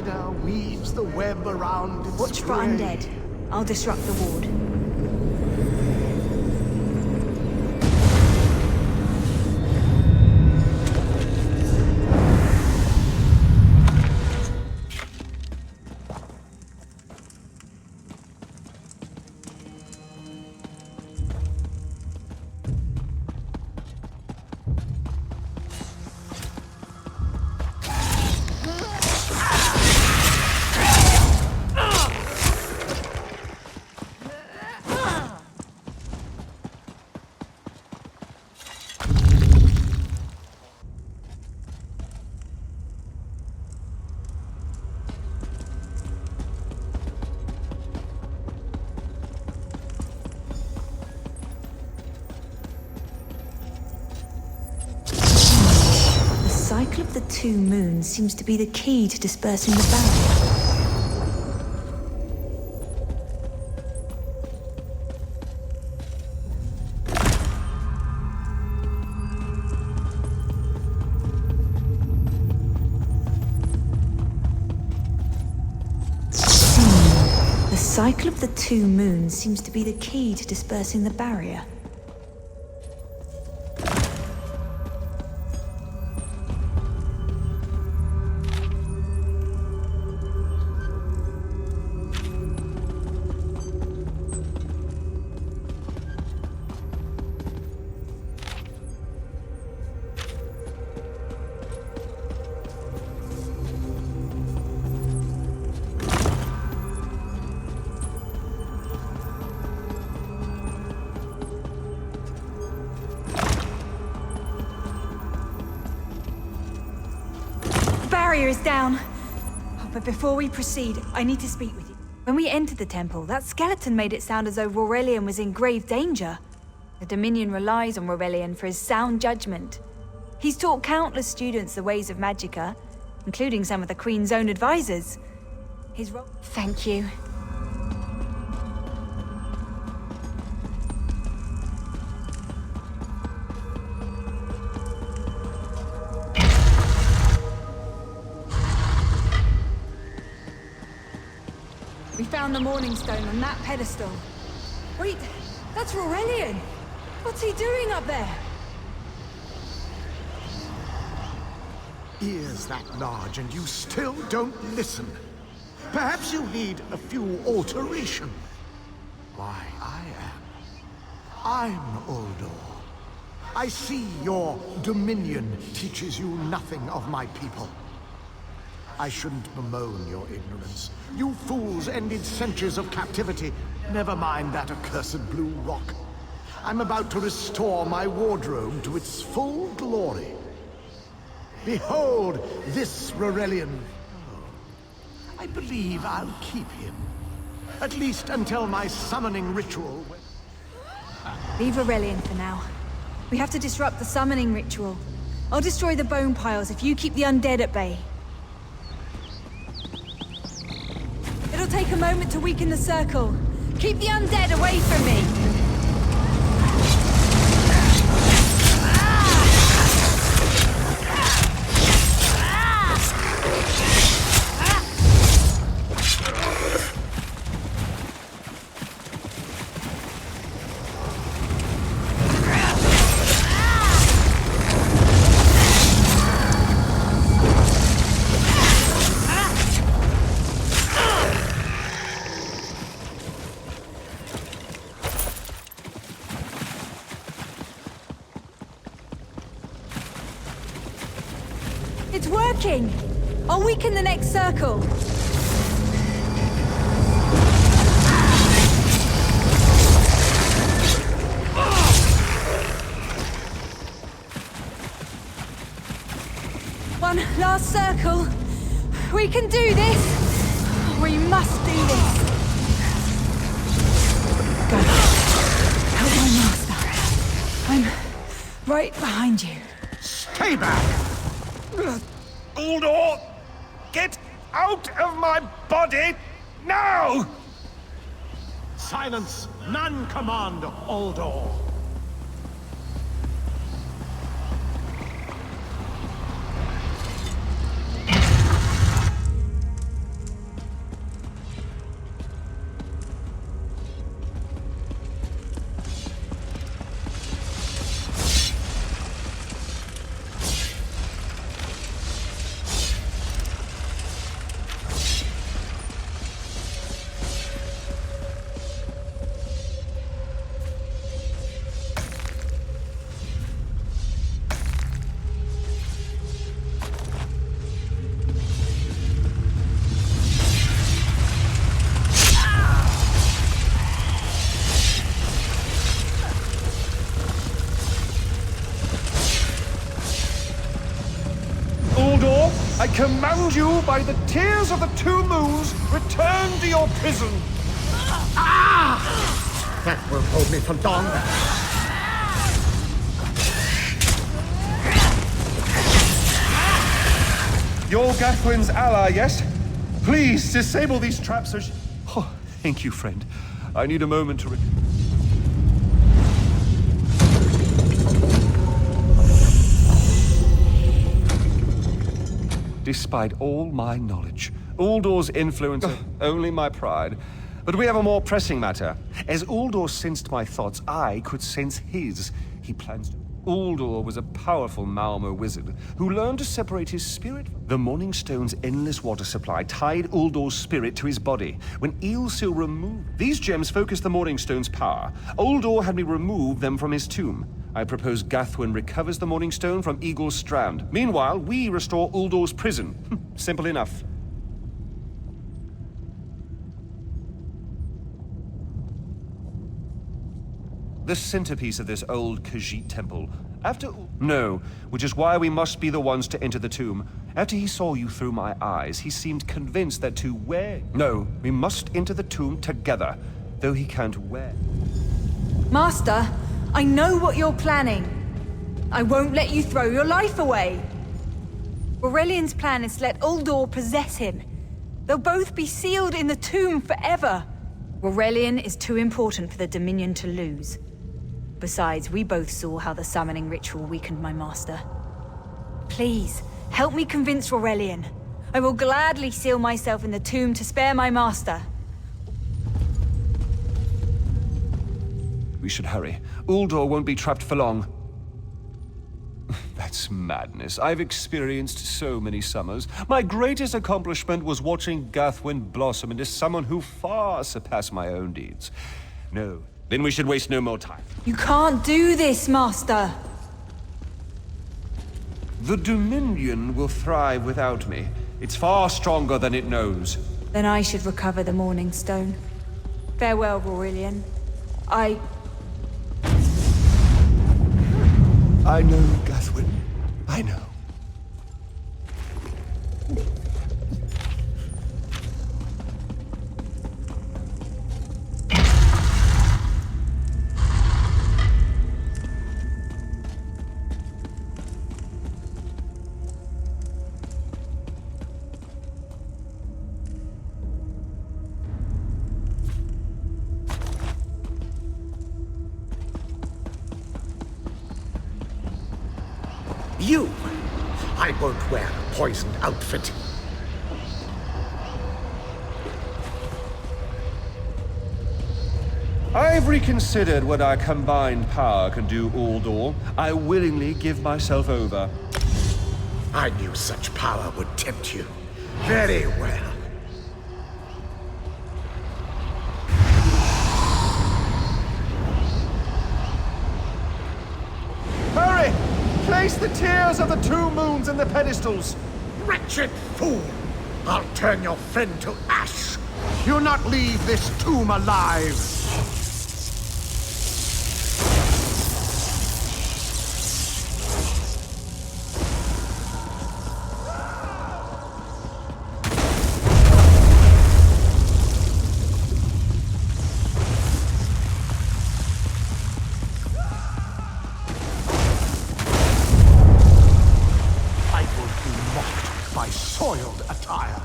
spider weaves the web around its Watch for prey. undead. I'll disrupt the ward. The cycle of the two moons seems to be the key to dispersing the barrier. The cycle of the two moons seems to be the key to dispersing the barrier. Barrier is down. Oh, but before we proceed, I need to speak with you. When we entered the temple, that skeleton made it sound as though Aurelian was in grave danger. The Dominion relies on Aurelian for his sound judgment. He's taught countless students the ways of Magicka, including some of the Queen's own advisors. His role... Thank you. We found the Morning Stone on that pedestal. Wait, that's Aurelian! What's he doing up there? Ears that large and you still don't listen. Perhaps you need a few alteration. Why, I'm Uldur. I see your Dominion teaches you nothing of my people. I shouldn't bemoan your ignorance. You fools ended centuries of captivity. Never mind that accursed blue rock. I'm about to restore my wardrobe to its full glory. Behold this Aurelian. I believe I'll keep him. At least until my summoning ritual. Leave Aurelian for now. We have to disrupt the summoning ritual. I'll destroy the bone piles if you keep the undead at bay. It'll take a moment to weaken the circle. Keep the undead away from me! It's working! I'll weaken the next circle. One last circle. We can do this! We must do this! Go. Help my master. I'm right behind you. Stay back! Uldur! Get out of my body, now! Silence! None command Uldur! I command you by the tears of the two moons, return to your prison. That won't hold me for long. You're Gathwin's ally, yes? Please, disable these traps so she... Oh, thank you, friend. I need a moment to... Despite all my knowledge, Uldor's influence, only my pride. But we have a more pressing matter. As Uldor sensed my thoughts, I could sense his. He plans to... Uldor was a powerful Malmo wizard who learned to separate his spirit. The Morning Stone's endless water supply tied Uldor's spirit to his body. When Eilsil removed... These gems focused the Morning Stone's power. Uldor had me remove them from his tomb. I propose Gathwin recovers the Morning Stone from Eagle's Strand. Meanwhile, we restore Uldor's prison. Simple enough. The centerpiece of this old Khajiit temple. No, which is why we must be the ones to enter the tomb. After he saw you through my eyes, he seemed convinced that to wear... No, we must enter the tomb together, though he can't wear... Master, I know what you're planning. I won't let you throw your life away. Aurelian's plan is to let Uldor possess him. They'll both be sealed in the tomb forever. Aurelian is too important for the Dominion to lose. Besides, we both saw how the summoning ritual weakened my master. Please, help me convince Aurelian. I will gladly seal myself in the tomb to spare my master. We should hurry. Uldor won't be trapped for long. That's madness. I've experienced so many summers. My greatest accomplishment was watching Gathwin blossom into someone who far surpassed my own deeds. No, then we should waste no more time. You can't do this, Master. The Dominion will thrive without me. It's far stronger than it knows. Then I should recover the Morning Stone. Farewell, Aurelian. I know, Gathwin. I know. You! I won't wear a poisoned outfit. I've reconsidered what our combined power can do, Uldor. I willingly give myself over. I knew such power would tempt you. Very well. Hurry! Place the tears of the two moons in the pedestals. Wretched fool! I'll turn your friend to ash. You'll not leave this tomb alive. My soiled attire.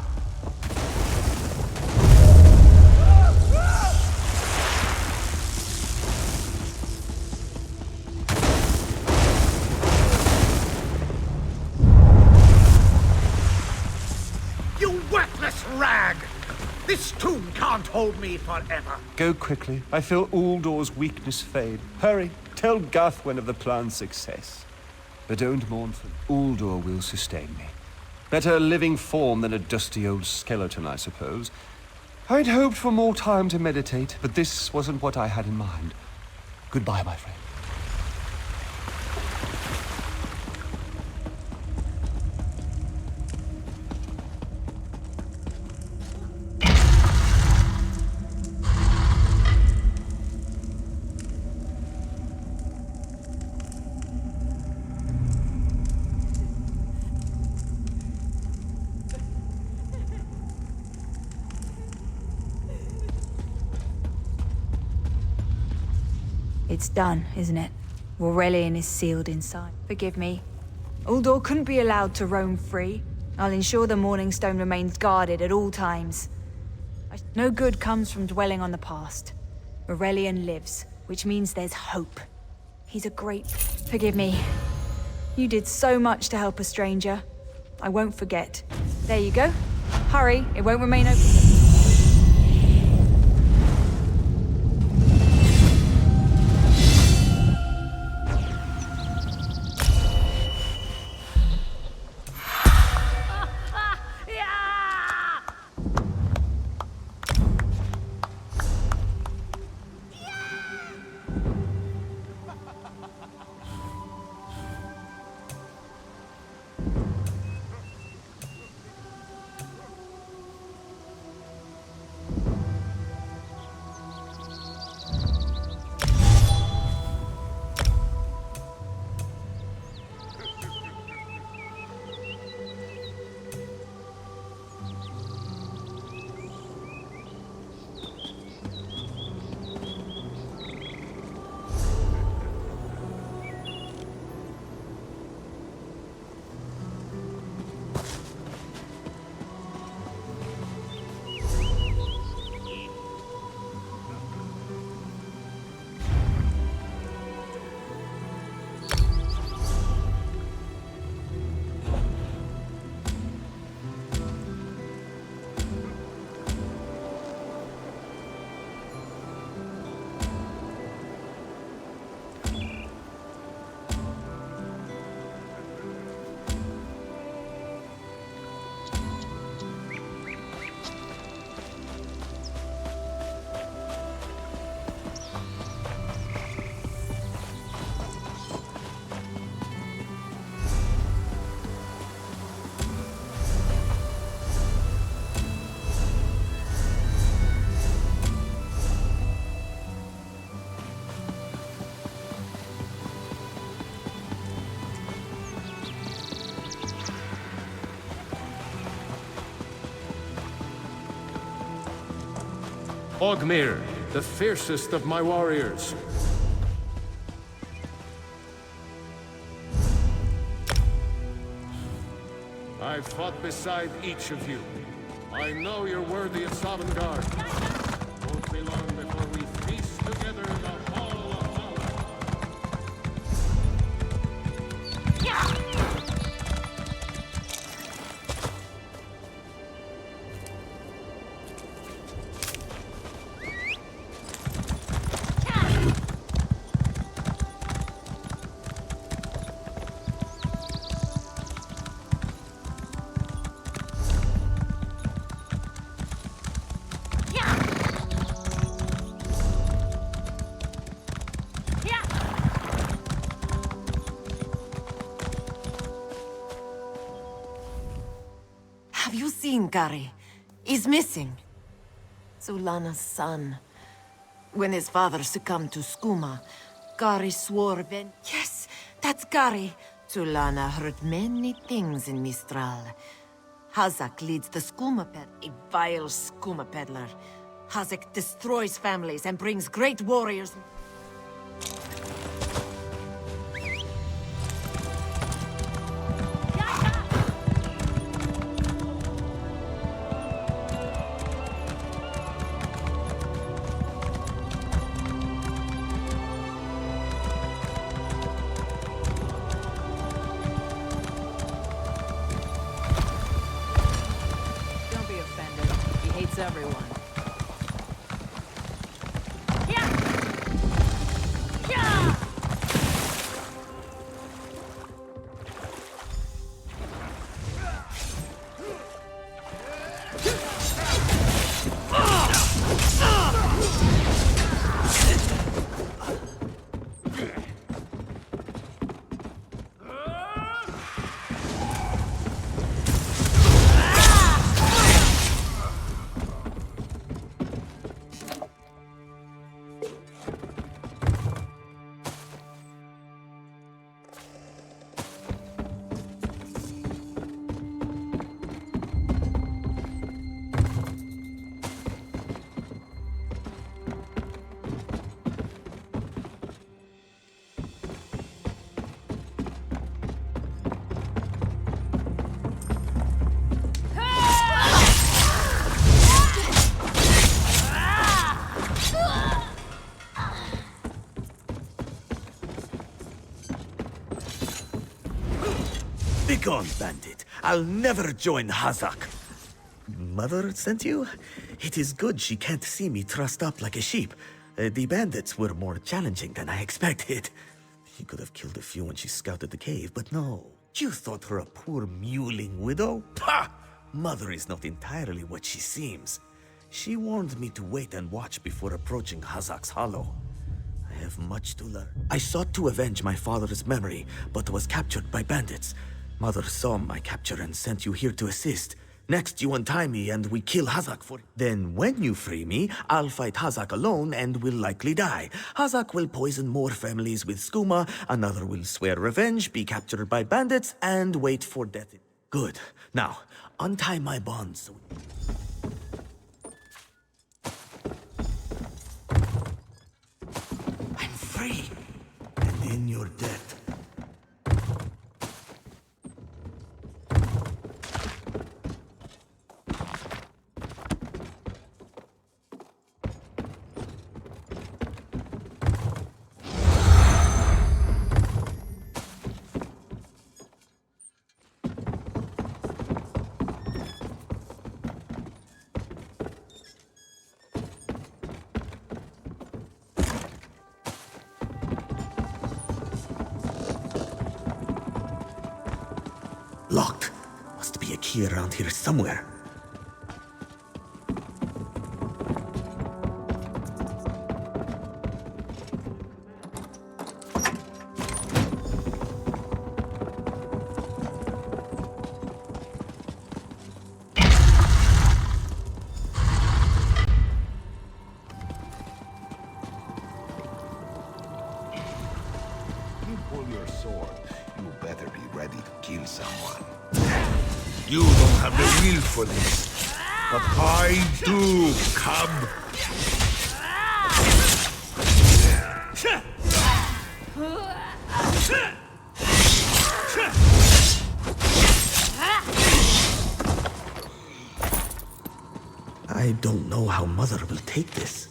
You worthless rag! This tomb can't hold me forever. Go quickly. I feel Uldor's weakness fade. Hurry, tell Gathwin of the plan's success. But don't mourn for me. Uldor will sustain me. Better a living form than a dusty old skeleton, I suppose. I'd hoped for more time to meditate, but this wasn't what I had in mind. Goodbye, my friend. It's done, isn't it? Aurelian is sealed inside. Forgive me. Uldor couldn't be allowed to roam free. I'll ensure the Morning Stone remains guarded at all times. No good comes from dwelling on the past. Aurelian lives, which means there's hope. He's a great... Forgive me. You did so much to help a stranger. I won't forget. There you go. Hurry, it won't remain open. Ogmir, the fiercest of my warriors. I've fought beside each of you. I know you're worthy of Sovngarde. Won't be long before we feast together in the Hall of Valor. Have you seen Gary? He's missing. Zulana's son. When his father succumbed to Skooma, Gary swore Yes, that's Gary. Zulana heard many things in Mistral. Hazak leads the Skooma a vile Skooma peddler. Hazak destroys families and brings great warriors. Everyone. Begone, bandit. I'll never join Hazak. Mother sent you? It is good she can't see me trussed up like a sheep. The bandits were more challenging than I expected. He could have killed a few when she scouted the cave, but no. You thought her a poor mewling widow? Pah! Mother is not entirely what she seems. She warned me to wait and watch before approaching Hazak's Hollow. I have much to learn. I sought to avenge my father's memory, but was captured by bandits. Mother saw my capture and sent you here to assist. Next, you untie me and we kill Hazak for... Then when you free me, I'll fight Hazak alone and will likely die. Hazak will poison more families with skooma, another will swear revenge, be captured by bandits, and wait for death. Good. Now, untie my bonds. I'm free. And in your debt. Locked. Must be a key around here somewhere. You pull your sword, you better be ready to kill someone. You don't have the will for this, but I do, cub. I don't know how Mother will take this.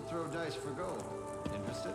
Throw dice for gold. Interested?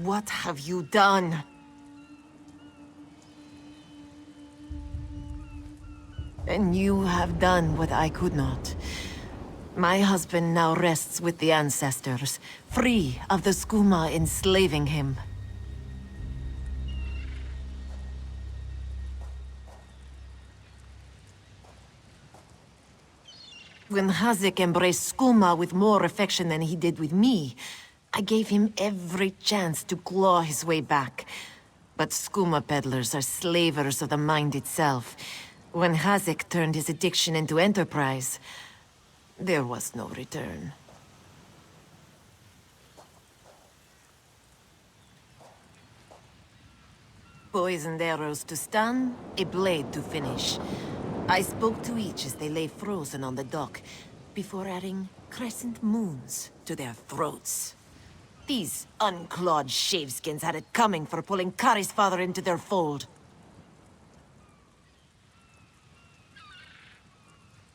What have you done? And you have done what I could not. My husband now rests with the ancestors, free of the skooma enslaving him. When Hazak embraced skooma with more affection than he did with me, I gave him every chance to claw his way back. But skooma peddlers are slavers of the mind itself. When Hazek turned his addiction into enterprise, there was no return. Poisoned arrows to stun, a blade to finish. I spoke to each as they lay frozen on the dock, before adding crescent moons to their throats. These unclawed shaveskins had it coming for pulling Kari's father into their fold.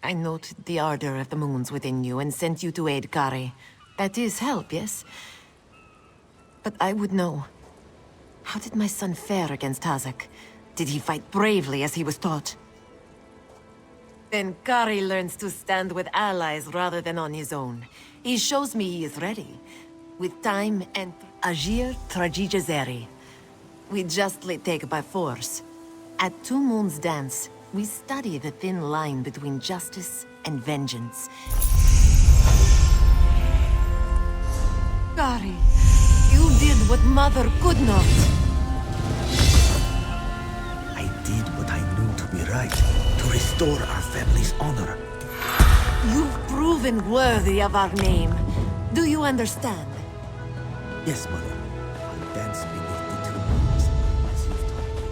I noted the ardor of the moons within you and sent you to aid Kari. That is help, yes? But I would know. How did my son fare against Hazak? Did he fight bravely as he was taught? Then Kari learns to stand with allies rather than on his own. He shows me he is ready. With time and Agir Trajijazeri. We justly take by force. At Two Moons Dance, we study the thin line between justice and vengeance. Kari, you did what Mother could not. I did what I knew to be right, to restore our family's honor. You've proven worthy of our name. Do you understand? Yes, Mother. I'll dance beneath the 2 moons, as you've taught me.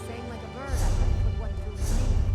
Sang like a bird, I might put one through his knee.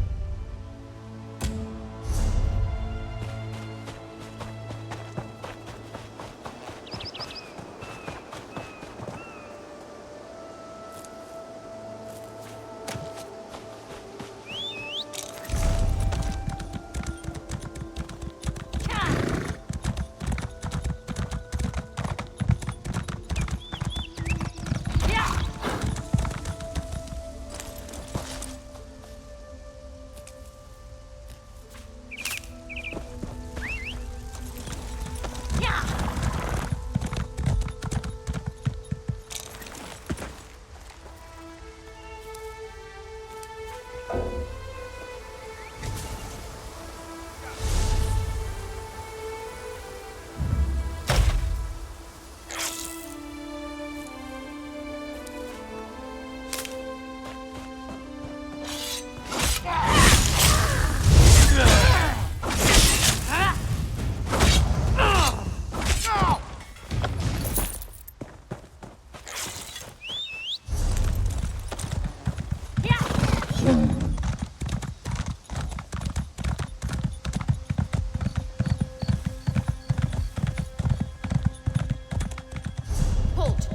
Halt!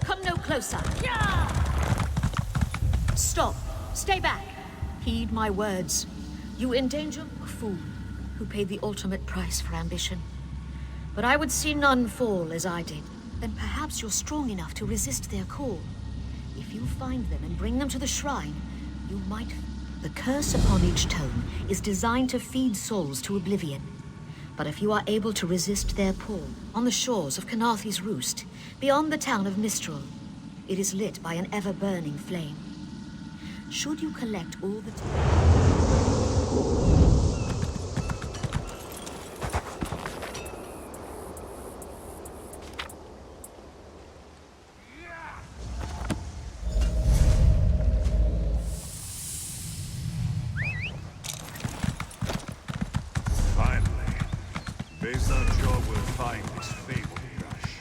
Come no closer! Stop! Stay back! Heed my words. You endanger a fool who paid the ultimate price for ambition. But I would see none fall as I did. Then perhaps you're strong enough to resist their call. If you find them and bring them to the shrine, you might... The curse upon each tome is designed to feed souls to oblivion. But if you are able to resist their pull, on the shores of Kanathi's Roost, beyond the town of Mistral, it is lit by an ever-burning flame. Should you collect all the... Finally, Bezarjor will find his fabled rush.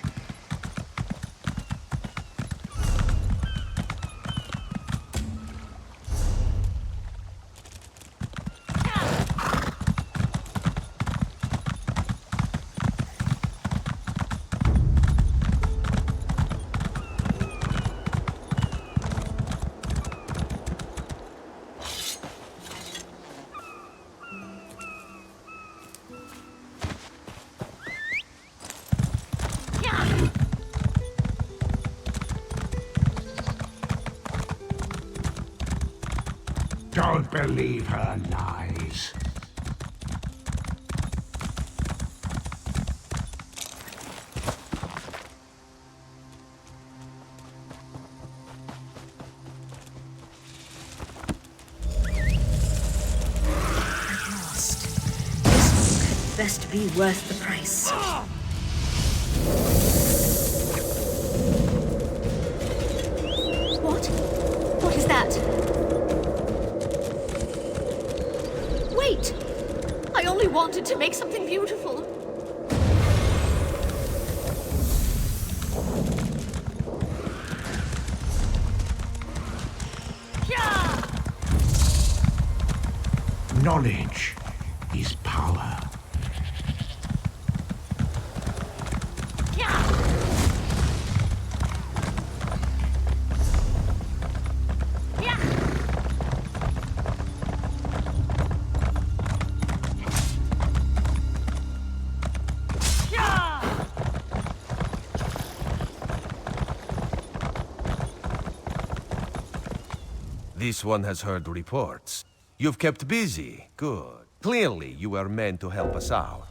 Don't believe her lies. best be worth the price. What? What is that? Wait! I only wanted to make something beautiful. Knowledge is power. This one has heard reports. You've kept busy. Good. Clearly, you were meant to help us out.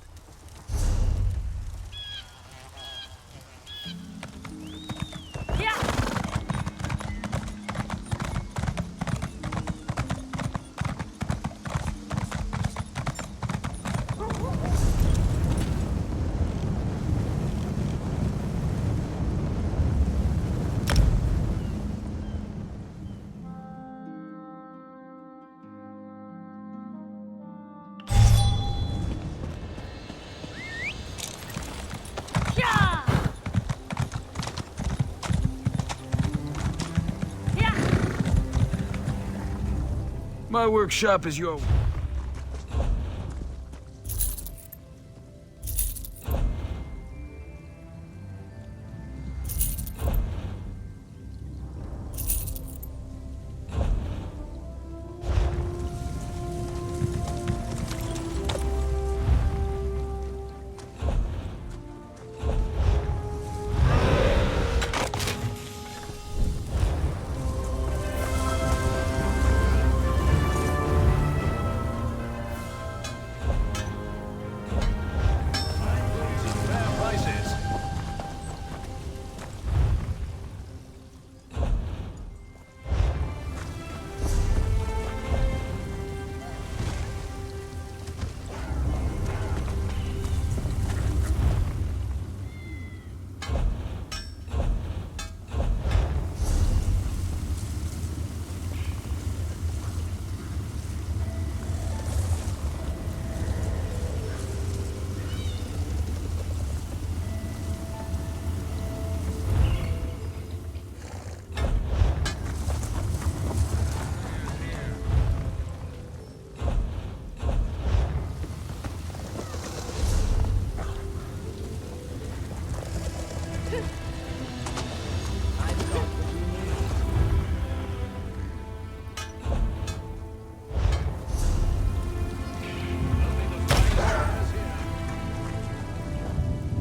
My workshop is your...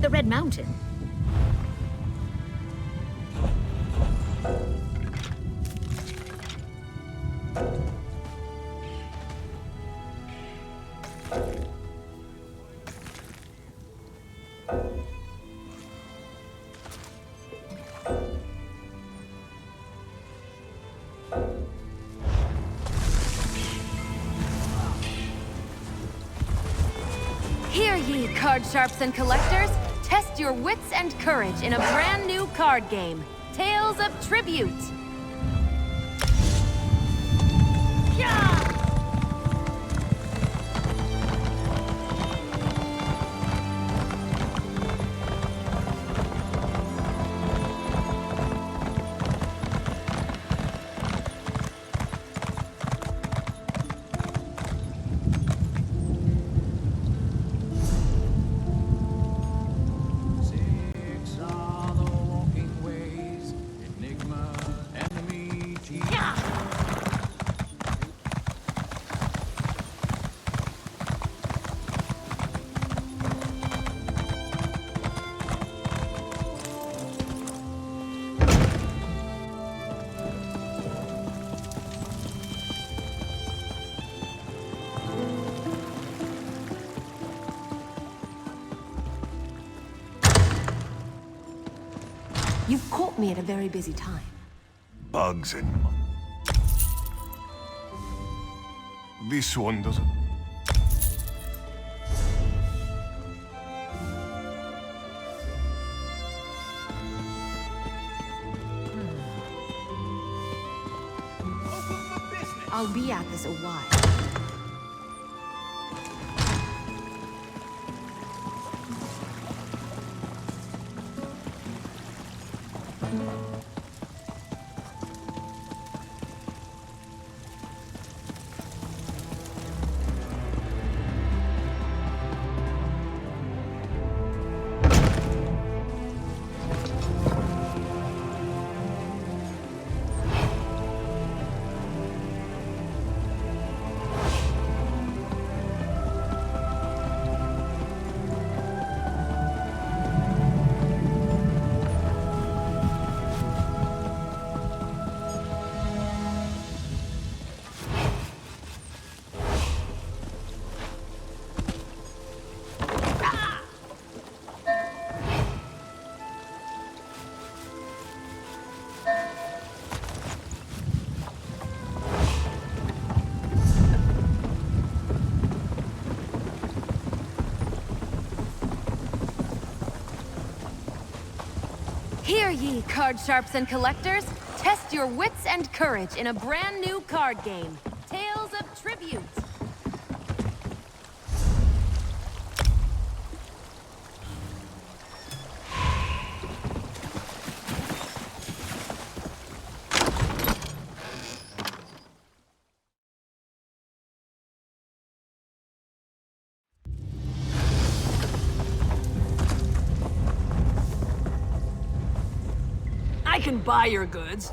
The Red Mountain. Hear ye, card sharps and collectors! Test your wits and courage in a brand new card game, Tales of Tribute! You've caught me at a very busy time. Bugs and... This one doesn't... I'll be at this a while. Hear ye, card sharps and collectors! Test your wits and courage in a brand new card game, Tales of Tribute. I can buy your goods.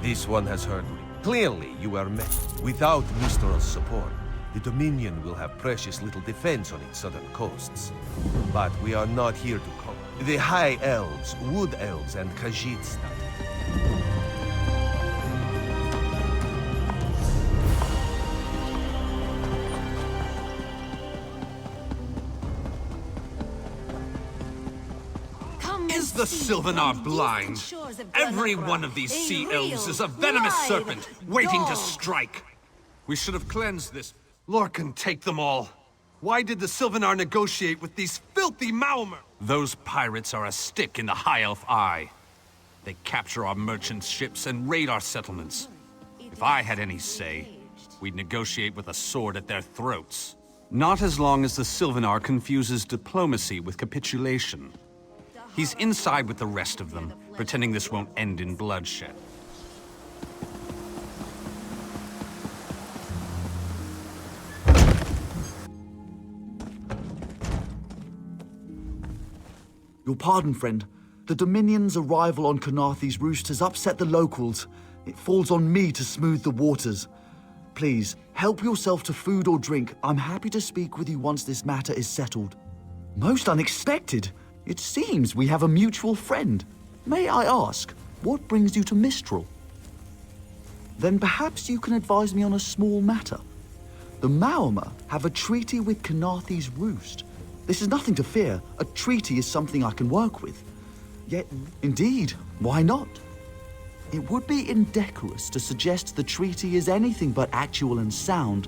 This one has heard me. Clearly, you are met. Without Mistral's support, the Dominion will have precious little defense on its southern coasts. But we are not here to conquer. The High Elves, Wood Elves, and Khajiit stand. Is the Sylvanar blind? Every one of these sea elves is a venomous serpent, waiting to strike. We should have cleansed this. Lorcan, take them all. Why did the Sylvanar negotiate with these filthy Maomer? Those pirates are a stick in the High Elf eye. They capture our merchants' ships and raid our settlements. If I had any say, we'd negotiate with a sword at their throats. Not as long as the Sylvanar confuses diplomacy with capitulation. He's inside with the rest of them, pretending this won't end in bloodshed. Your pardon, friend. The Dominion's arrival on Khenarthi's roost has upset the locals. It falls on me to smooth the waters. Please, help yourself to food or drink. I'm happy to speak with you once this matter is settled. Most unexpected. It seems we have a mutual friend. May I ask, what brings you to Mistral? Then perhaps you can advise me on a small matter. The Maomer have a treaty with Khenarthi's roost. This is nothing to fear. A treaty is something I can work with. Yet, indeed, why not? It would be indecorous to suggest the treaty is anything but actual and sound,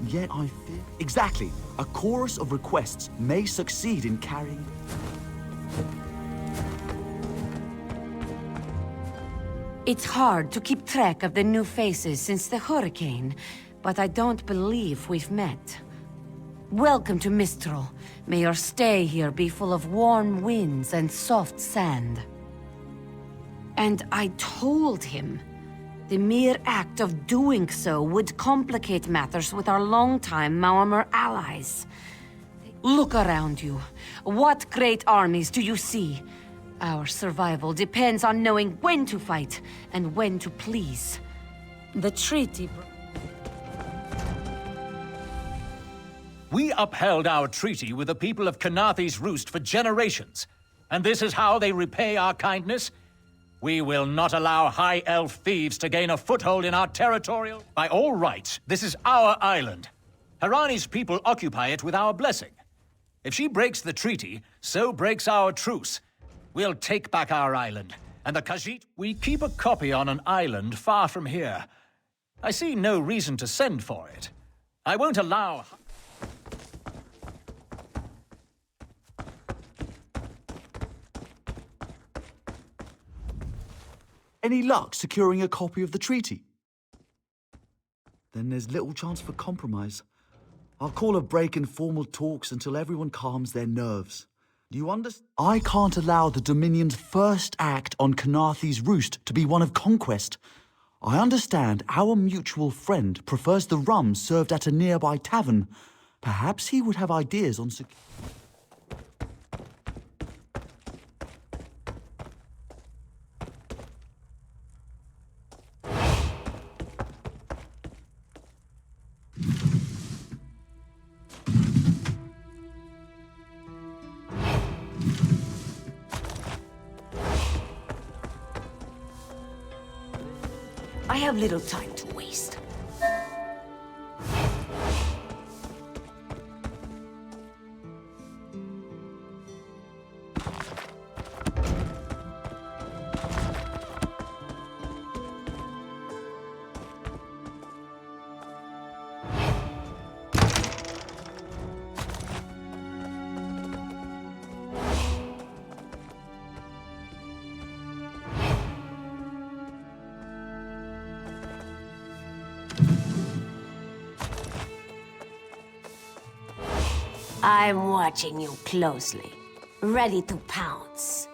yet I fear... Exactly. A chorus of requests may succeed in carrying... It's hard to keep track of the new faces since the hurricane, but I don't believe we've met. Welcome to Mistral. May your stay here be full of warm winds and soft sand. And I told him the mere act of doing so would complicate matters with our longtime Maormer allies. Look around you. What great armies do you see? Our survival depends on knowing when to fight and when to please. The treaty... We upheld our treaty with the people of Kanathe's Roost for generations, and this is how they repay our kindness? We will not allow High Elf thieves to gain a foothold in our territorial... By all rights, this is our island. Harani's people occupy it with our blessing. If she breaks the treaty, so breaks our truce. We'll take back our island, and the Khajiit... We keep a copy on an island far from here. I see no reason to send for it. I won't allow... Any luck securing a copy of the treaty? Then there's little chance for compromise. I'll call a break in formal talks until everyone calms their nerves. Do you understand? I can't allow the Dominion's first act on Kanathe's Roost to be one of conquest. I understand our mutual friend prefers the rum served at a nearby tavern. Perhaps he would have ideas on... I have little time to waste. I'm watching you closely, ready to pounce.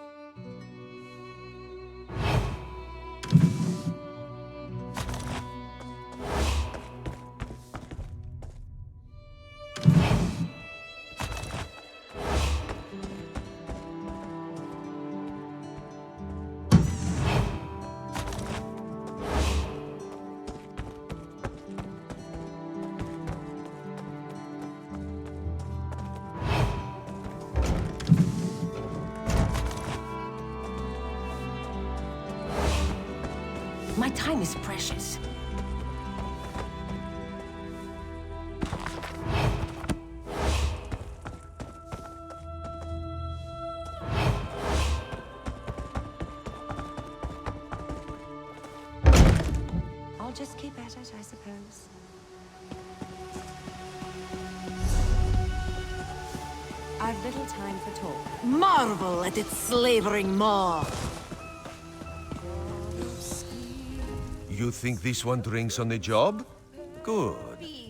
My time is precious. I'll just keep at it, I suppose. I've little time for talk. Marvel at its slavering maw. You think this one drinks on the job? Good.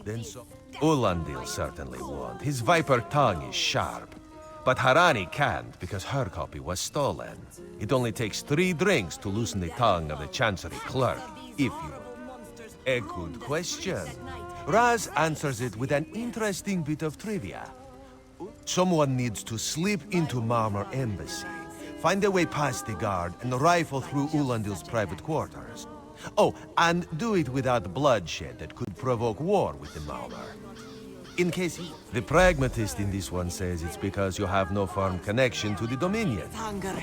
Then so... Ulandil certainly won't. His viper tongue is sharp. But Harani can't because her copy was stolen. It only takes 3 drinks to loosen the tongue of the Chancery clerk, if you... A good question. Raz answers it with an interesting bit of trivia. Someone needs to slip into Maormer Embassy, find a way past the guard, and rifle through Ulandil's private quarters. Oh, and do it without bloodshed that could provoke war with the Maormer. In case the pragmatist in this one says it's because you have no firm connection to the Dominion. Hunger.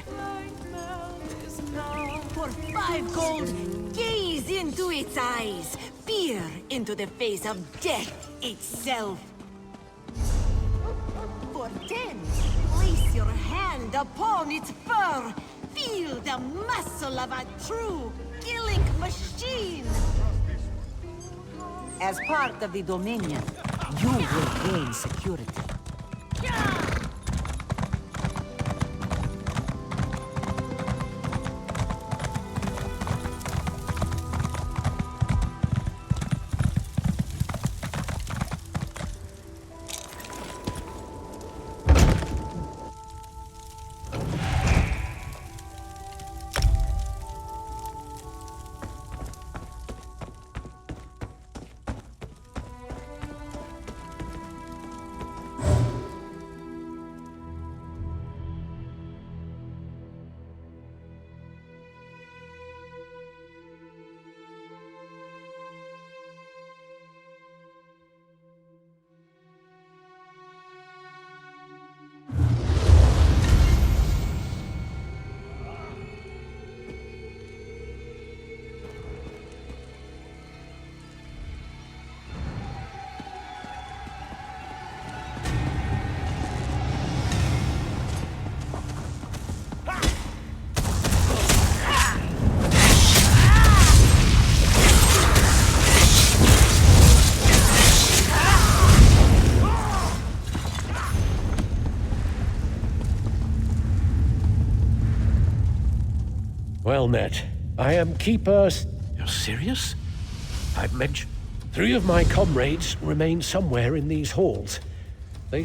For 5 gold, gaze into its eyes, peer into the face of death itself. For 10, place your hand upon its fur, feel the muscle of a true killing machine. As part of the Dominion, you will gain security. Well met. I am Keeper... You're serious? I've mentioned... 3 of my comrades remain somewhere in these halls. They...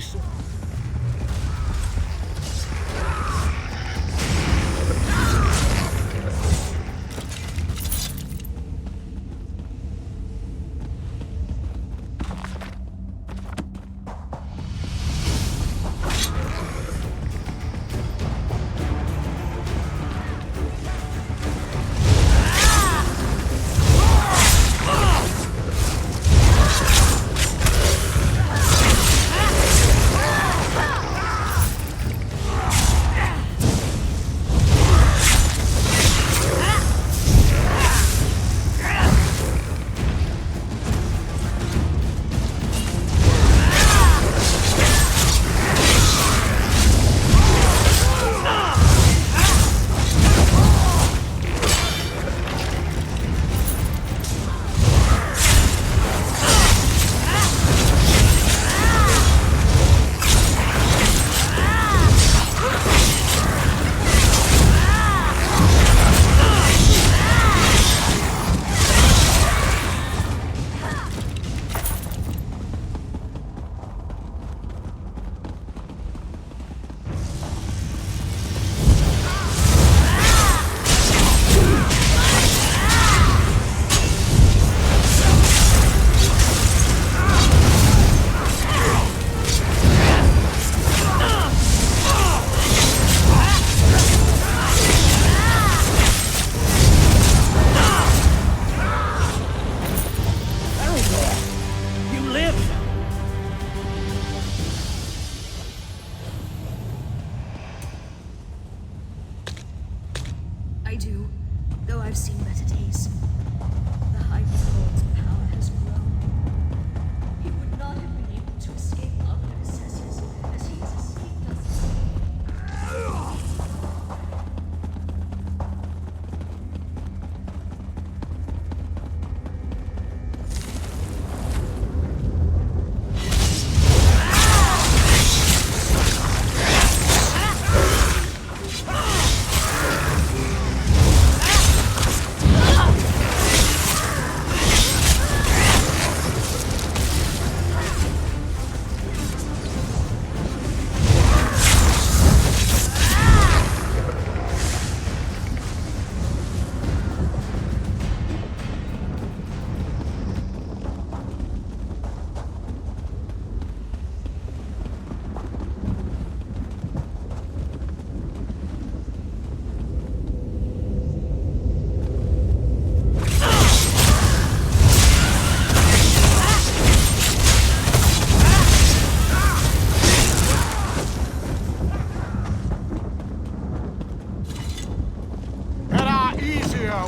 I do, though I've seen better days. The High Lord's power has grown. He would not have been able to escape our predecessors as he has escaped us.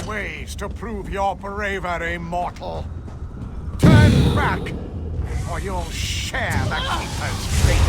Ways to prove your bravery, mortal. Turn back, or you'll share the Keeper's fate.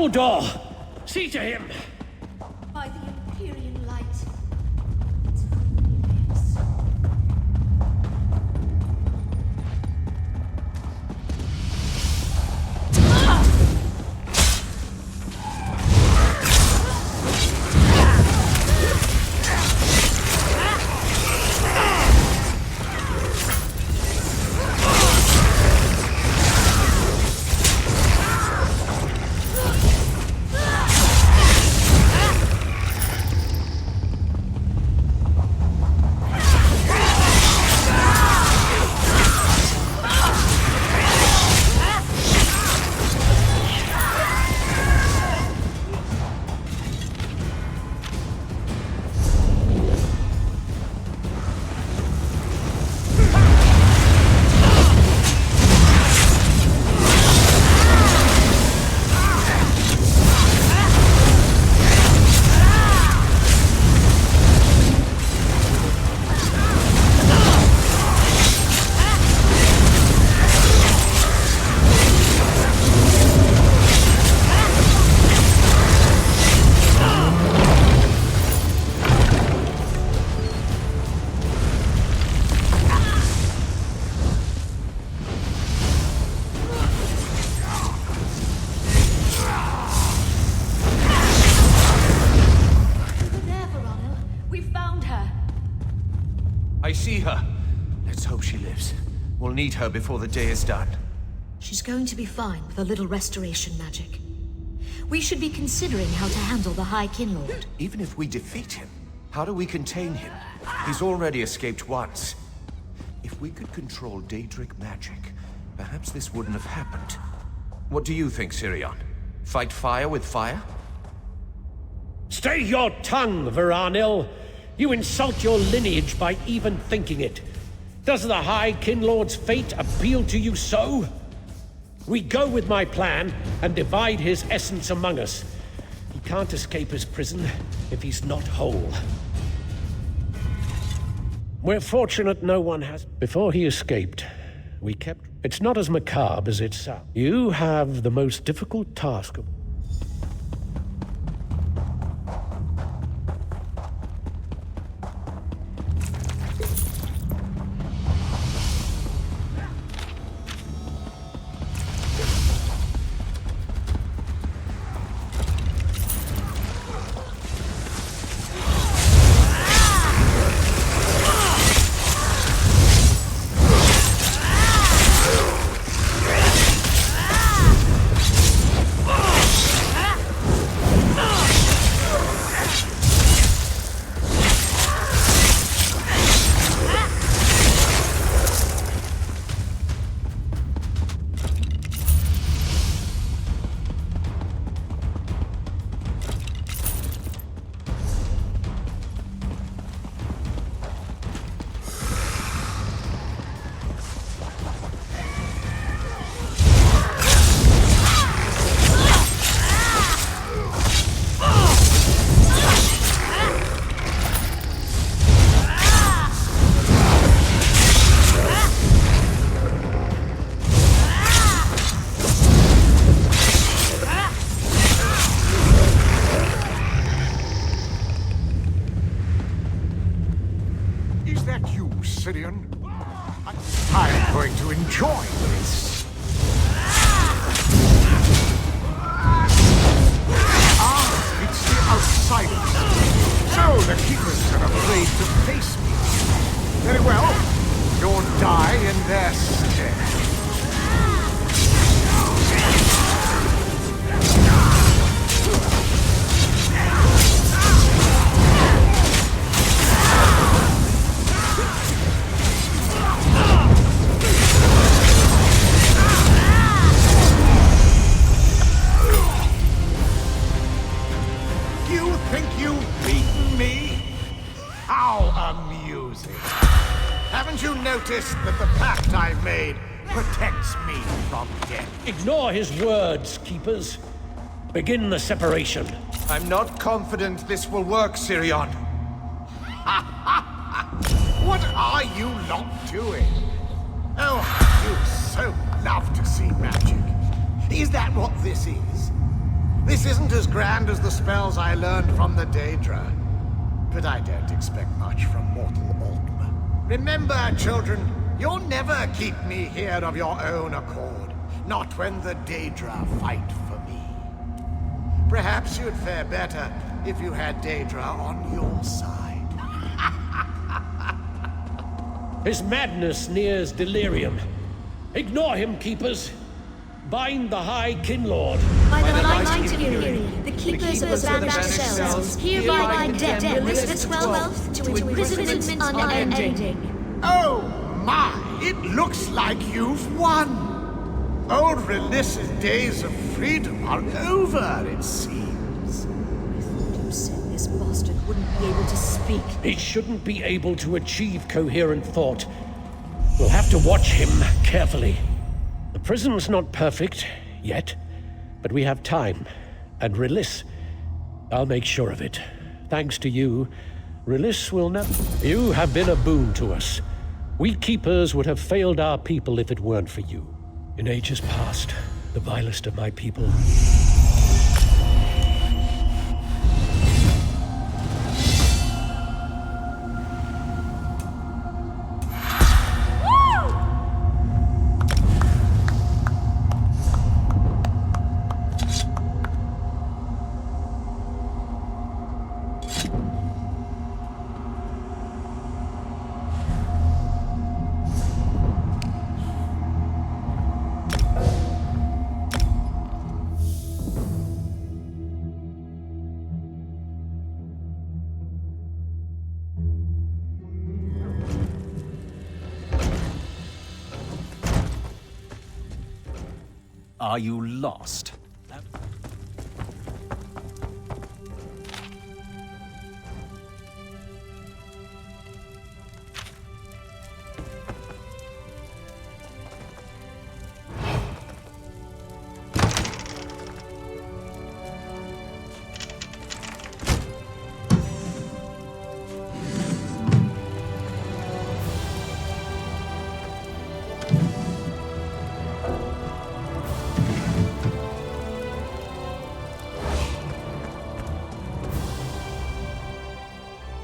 Uldor! See to him! By the Empyrean light. I see her. Let's hope she lives. We'll need her before the day is done. She's going to be fine with a little restoration magic. We should be considering how to handle the High Kinlord. Even if we defeat him, how do we contain him? He's already escaped once. If we could control Daedric magic, perhaps this wouldn't have happened. What do you think, Sirion? Fight fire with fire? Stay your tongue, Veranil! You insult your lineage by even thinking it. Does the High Kinlord's fate appeal to you so? We go with my plan and divide his essence among us. He can't escape his prison if he's not whole. We're fortunate no one has. Before he escaped, we kept... It's not as macabre as it sounds. You have the most difficult task of... Sirion. I'm going to enjoy this. Ah, it's the outsiders. So the keepers are afraid to face me. Very well. You'll die in their stead. Haven't you noticed that the pact I've made protects me from death? Ignore his words, Keepers. Begin the separation. I'm not confident this will work, Sirion. What are you lot doing? Oh, I do so love to see magic. Is that what this is? This isn't as grand as the spells I learned from the Daedra. But I don't expect much from mortal Ultima. Remember, children, you'll never keep me here of your own accord. Not when the Daedra fight for me. Perhaps you'd fare better if you had Daedra on your side. His madness nears delirium. Ignore him, Keepers. Bind the High Kinlord. By the light of Irion, the keepers of the banished cells, hereby condemn Elizabeth Twelfth to imprisonment unending. Oh my! It looks like you've won! Old Reliss's days of freedom are over, it seems. You said this bastard wouldn't be able to speak. He shouldn't be able to achieve coherent thought. We'll have to watch him carefully. The prison's not perfect, yet, but we have time. And Reliss, I'll make sure of it. Thanks to you, Reliss will never... You have been a boon to us. We Keepers would have failed our people if it weren't for you. In ages past, the vilest of my people... Are you lost?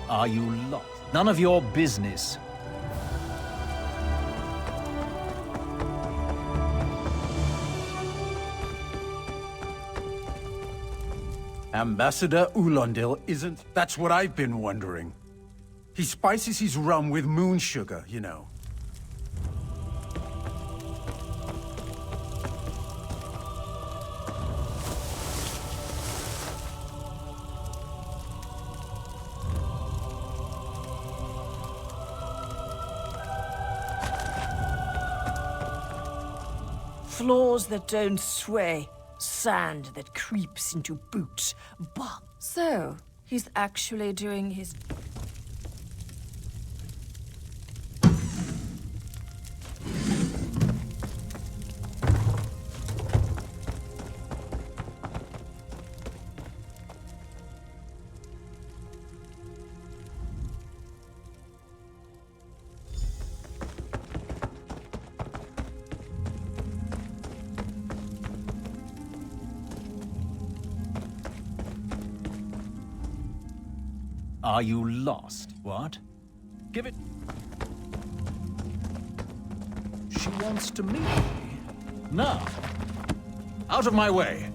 Are you lost? None of your business. Ambassador Ulondil isn't... That's what I've been wondering. He spices his rum with moon sugar, you know. Floors that don't sway, sand that creeps into boots. But so, he's actually doing his... Are you lost? What? Give it... She wants to meet me. Now. Out of my way.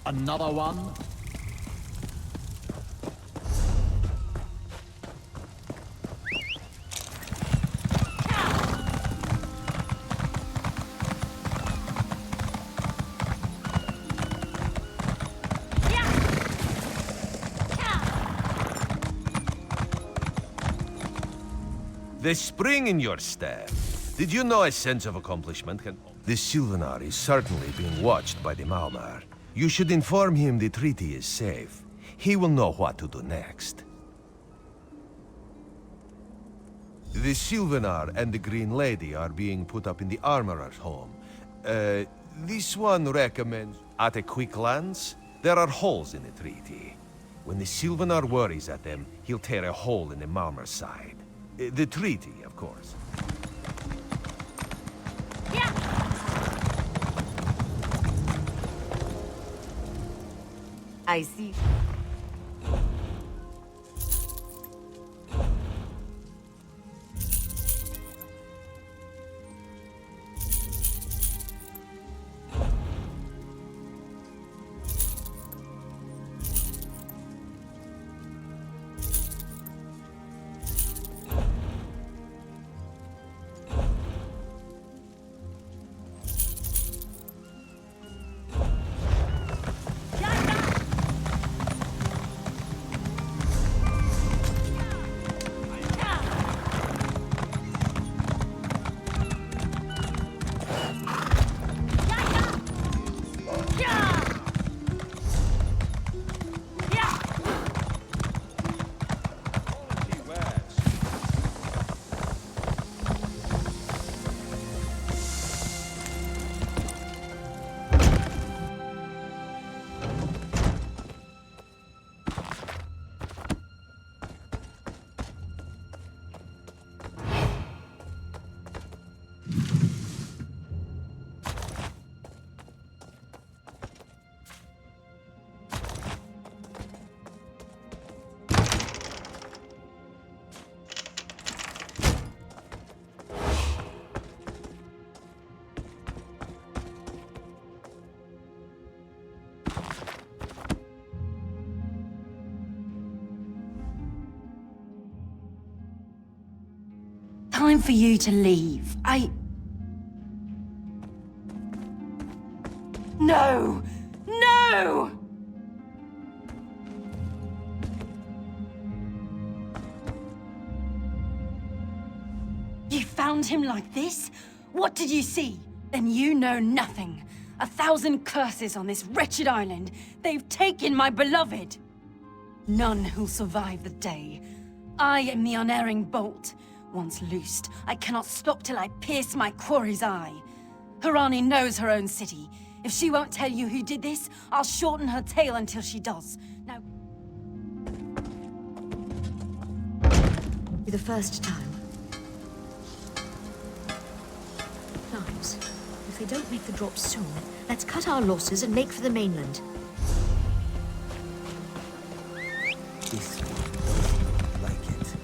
Another one? The spring in your step. Did you know a sense of accomplishment can... The Sylvanar is certainly being watched by the Malmar. You should inform him the treaty is safe. He will know what to do next. The Sylvanar and the Green Lady are being put up in the Armorer's home. This one recommends... At a quick glance, there are holes in the treaty. When the Sylvanar worries at them, he'll tear a hole in the Malmar's side. The treaty, of course. I see. Time for you to leave. No! No! You found him like this? What did you see? Then you know nothing. 1,000 curses on this wretched island. They've taken my beloved. None who'll survive the day. I am the unerring bolt. Once loosed, I cannot stop till I pierce my quarry's eye. Harani knows her own city. If she won't tell you who did this, I'll shorten her tale until she does. Now... For the first time. Knives. If they don't make the drop soon, let's cut our losses and make for the mainland. This one doesn't like it.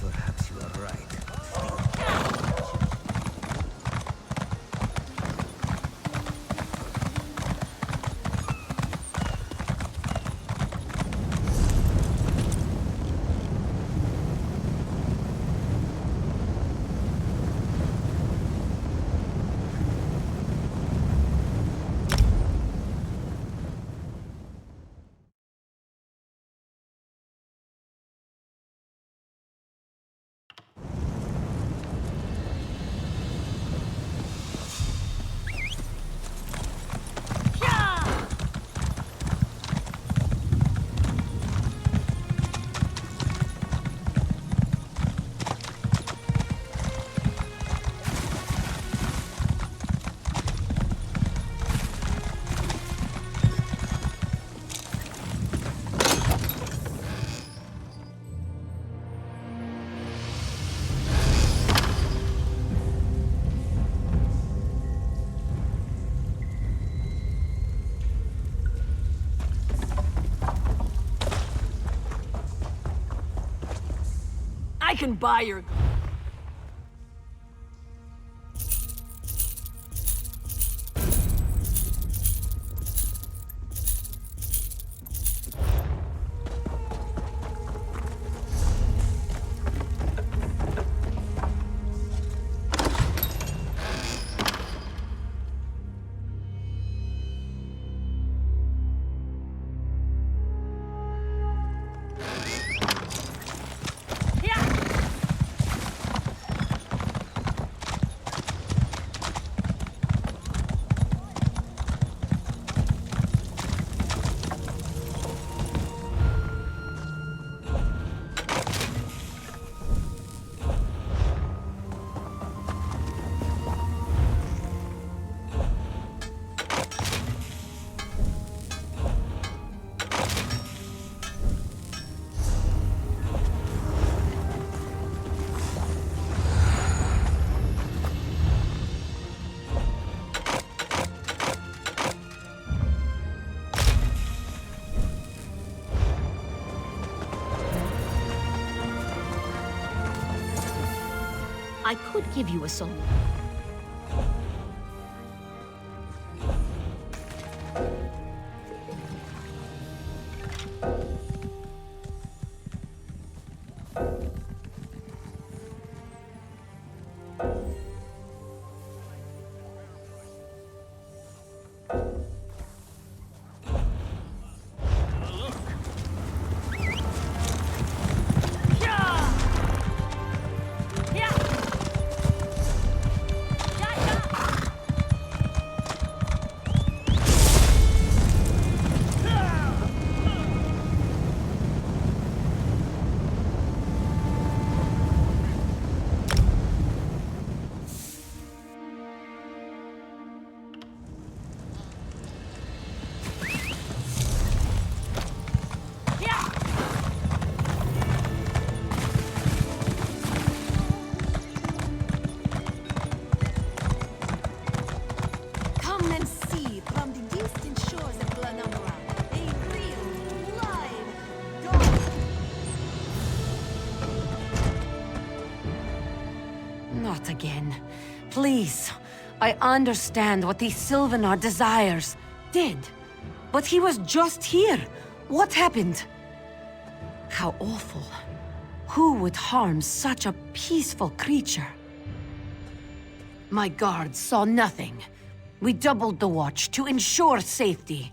Perhaps you are right. I can buy your... I could give you a song. Not again. Please. I understand what the Sylvanar desires. Did. But he was just here. What happened? How awful. Who would harm such a peaceful creature? My guards saw nothing. We doubled the watch to ensure safety.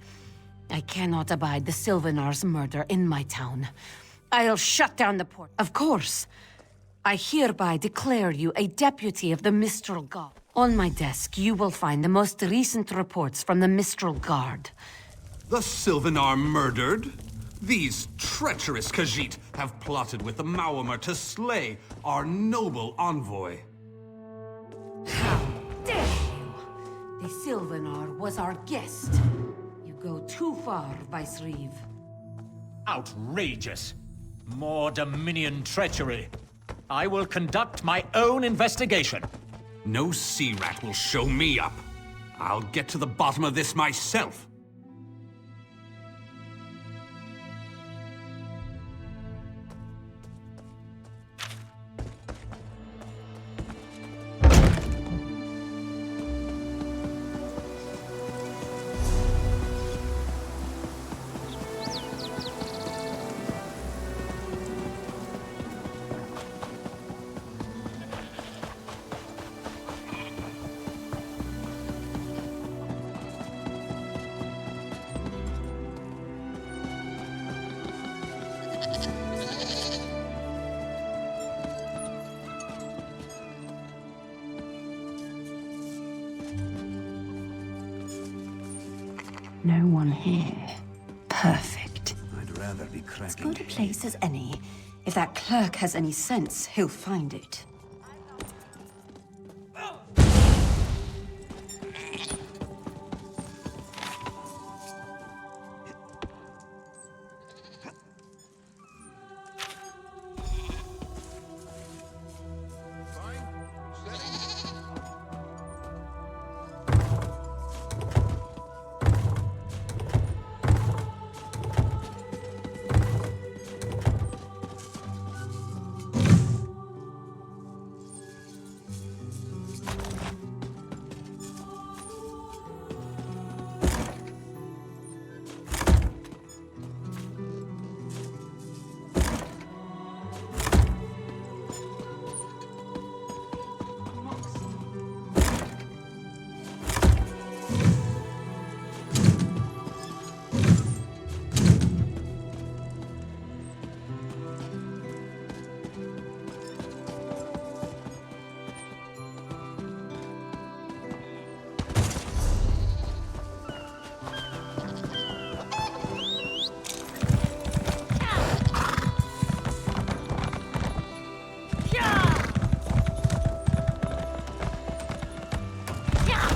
I cannot abide the Sylvanar's murder in my town. I'll shut down the port. Of course. I hereby declare you a deputy of the Mistral Guard. On my desk, you will find the most recent reports from the Mistral Guard. The Sylvanar murdered? These treacherous Khajiit have plotted with the Maormer to slay our noble envoy. How dare you! The Sylvanar was our guest. You go too far, Vice-Reeve. Outrageous. More Dominion treachery. I will conduct my own investigation. No sea rat will show me up. I'll get to the bottom of this myself. No one here. Perfect. I'd rather be As cracking. good a place as any. If that clerk has any sense, he'll find it.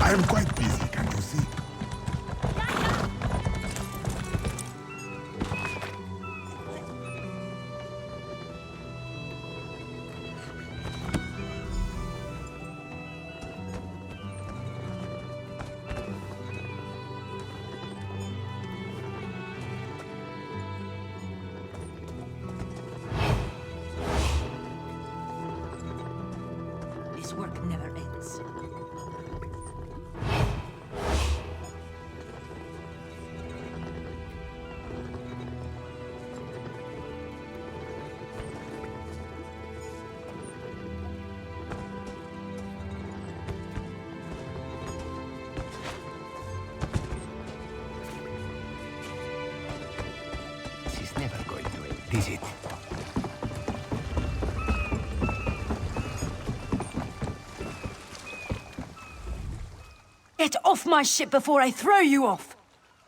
I am quite busy, can't you see? is it? Get off my ship before I throw you off!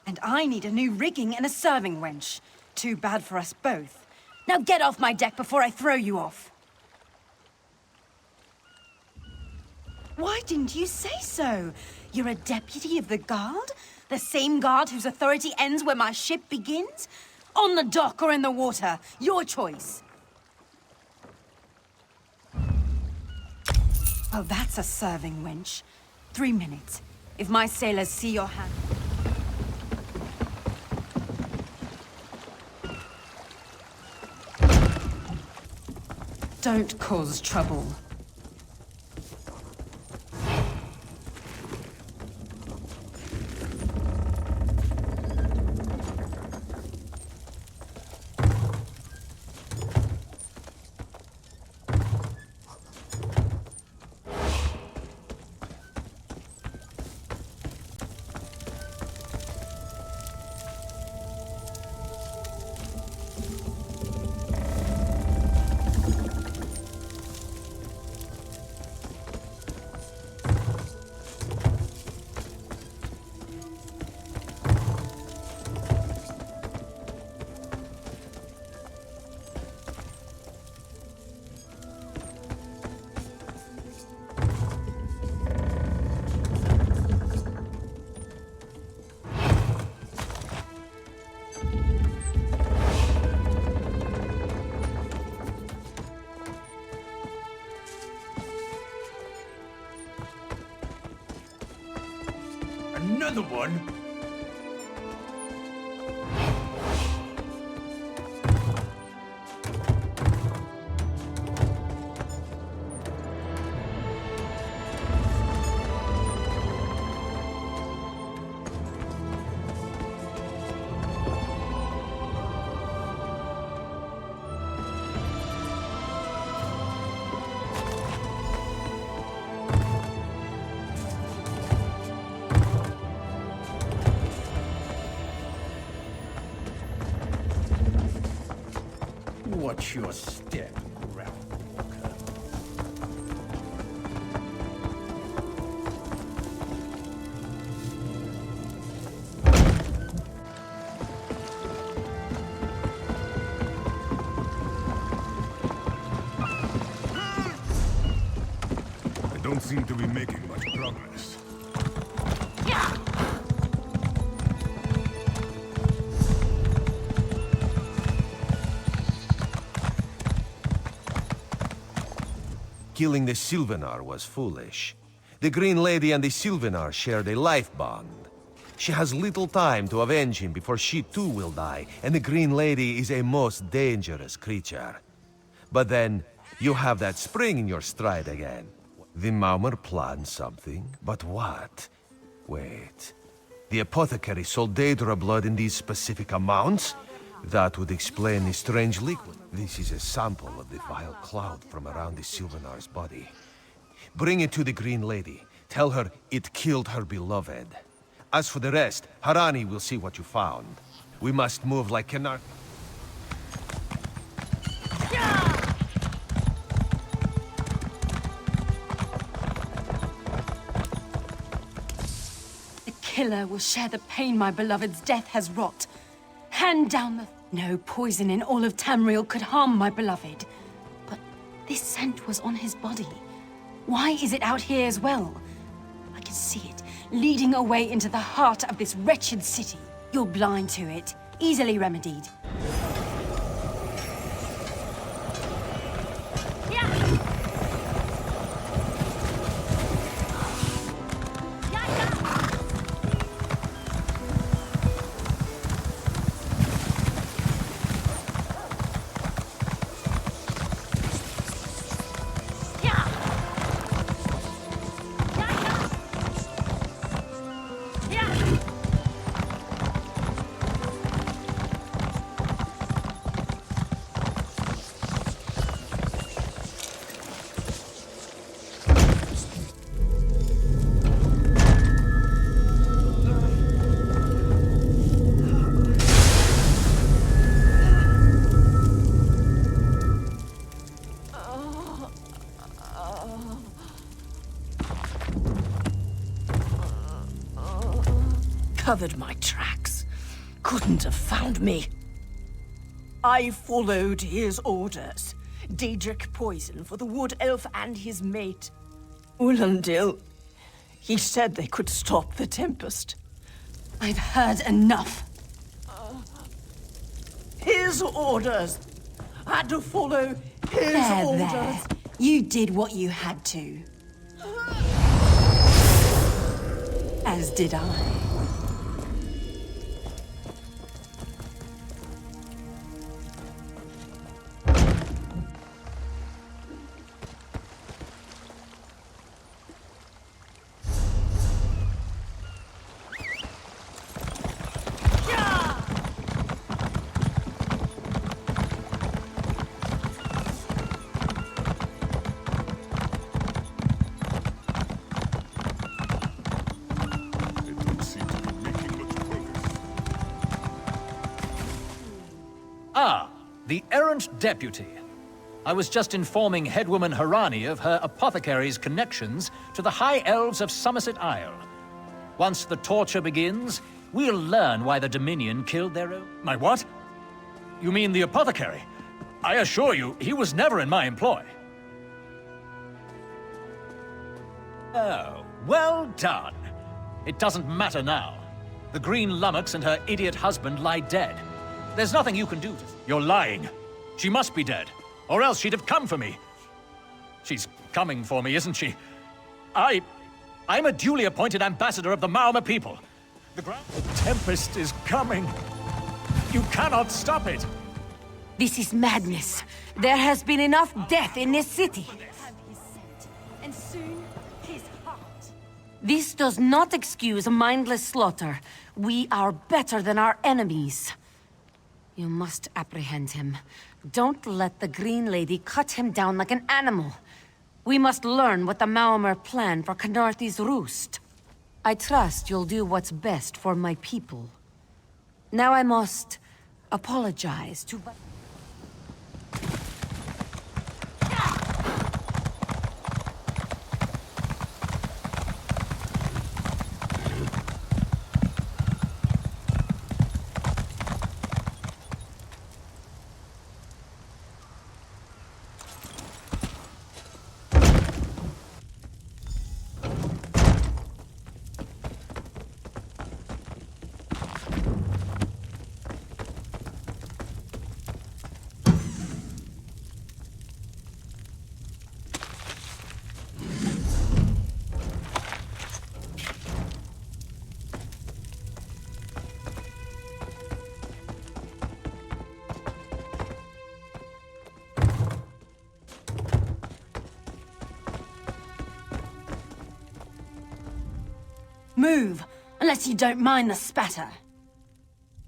And I need a new rigging and a serving wench. Too bad for us both. Now get off my deck before I throw you off! Why didn't you say so? You're a deputy of the guard? The same guard whose authority ends where my ship begins? On the dock or in the water, your choice. Oh, that's a serving wench. 3 minutes. If my sailors see your hand... Don't cause trouble. Another one? Watch your step, Ralph Walker. I don't seem to be making much progress. Killing the Sylvanar was foolish. The Green Lady and the Sylvanar shared a life bond. She has little time to avenge him before she too will die, and the Green Lady is a most dangerous creature. But then, you have that spring in your stride again. The Maumar planned something, but what? Wait. The apothecary sold Daedra blood in these specific amounts? That would explain the strange liquid. This is a sample of the vile cloud from around the Sylvanar's body. Bring it to the Green Lady. Tell her it killed her beloved. As for the rest, Harani will see what you found. We must move like Kenar... The killer will share the pain my beloved's death has wrought. Hand down the... No poison in all of Tamriel could harm my beloved. But this scent was on his body. Why is it out here as well? I can see it, leading away into the heart of this wretched city. You're blind to it, easily remedied. covered my tracks. Couldn't have found me. I followed his orders. Daedric poison for the wood elf and his mate. Ulandil. He said they could stop the Tempest. I've heard enough. His orders. Had to follow his orders. There. You did what you had to. As did I. The errant deputy. I was just informing headwoman Harani of her apothecary's connections to the High Elves of Somerset Isle. Once the torture begins, we'll learn why the Dominion killed their own... My what? You mean the apothecary? I assure you, he was never in my employ. Oh, well done. It doesn't matter now. The Green Lummox and her idiot husband lie dead. There's nothing you can do to... You're lying. She must be dead, or else she'd have come for me. She's coming for me, isn't she? I'm a duly appointed ambassador of the Maoma people. The Tempest is coming. You cannot stop it. This is madness. There has been enough death in this city. And soon, his heart. This does not excuse mindless slaughter. We are better than our enemies. You must apprehend him. Don't let the Green Lady cut him down like an animal. We must learn what the Maomer plan for Khenarthi's roost. I trust you'll do what's best for my people. Now I must apologize to... Move, unless you don't mind the spatter.